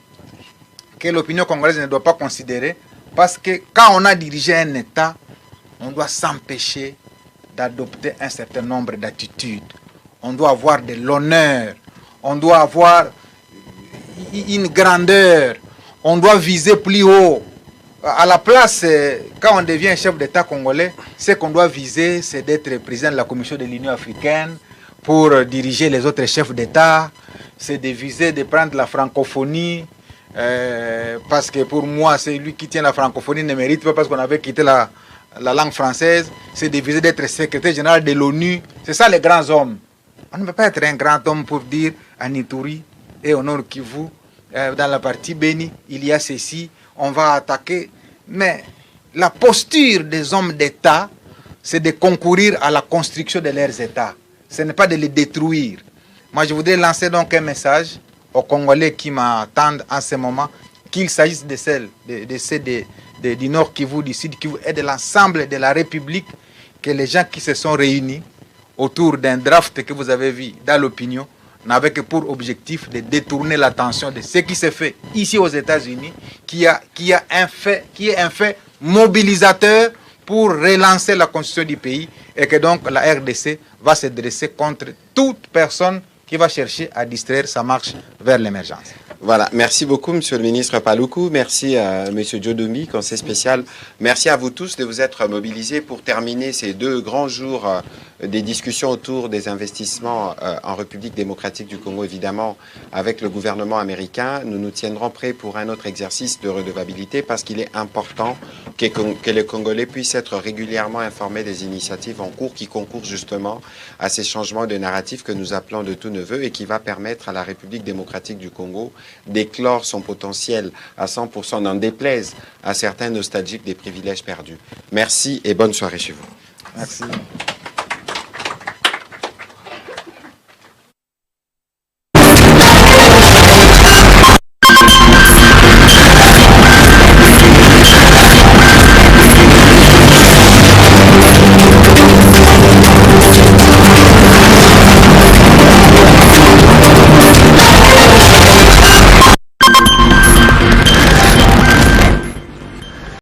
que l'opinion congolaise ne doit pas considérer, parce que quand on a dirigé un État, on doit s'empêcher d'adopter un certain nombre d'attitudes. On doit avoir de l'honneur, on doit avoir une grandeur, on doit viser plus haut. À la place, quand on devient chef d'État congolais, ce qu'on doit viser, c'est d'être président de la Commission de l'Union africaine pour diriger les autres chefs d'État. C'est de viser de prendre la francophonie, parce que pour moi, c'est lui qui tient la francophonie ne mérite pas parce qu'on avait quitté la langue française. C'est de viser d'être secrétaire général de l'ONU. C'est ça les grands hommes. On ne peut pas être un grand homme pour dire à Nituri et au Nord Kivu, dans la partie Béni, il y a ceci, on va attaquer. Mais la posture des hommes d'État, c'est de concourir à la construction de leurs États. Ce n'est pas de les détruire. Moi, je voudrais lancer donc un message aux Congolais qui m'attendent en ce moment, qu'il s'agisse de ceux du Nord Kivu, du Sud Kivu et de l'ensemble de la République, que les gens qui se sont réunis autour d'un draft que vous avez vu dans l'opinion n'avaient que pour objectif de détourner l'attention de ce qui se fait ici aux États-Unis, qui est un fait mobilisateur pour relancer la constitution du pays, et que donc la RDC va se dresser contre toute personne qui va chercher à distraire sa marche vers l'émergence. Voilà, merci beaucoup Monsieur le ministre Paluku, merci à Monsieur Joe Dumbi, conseiller spécial, merci à vous tous de vous être mobilisés pour terminer ces 2 grands jours des discussions autour des investissements en République démocratique du Congo, évidemment avec le gouvernement américain. Nous nous tiendrons prêts pour un autre exercice de redevabilité parce qu'il est important que les Congolais puissent être régulièrement informés des initiatives en cours qui concourent justement à ces changements de narratif que nous appelons de tout neveu et qui va permettre à la République démocratique du Congo d'éclore son potentiel à 100%, n'en déplaise à certains nostalgiques des privilèges perdus. Merci et bonne soirée chez vous. Merci.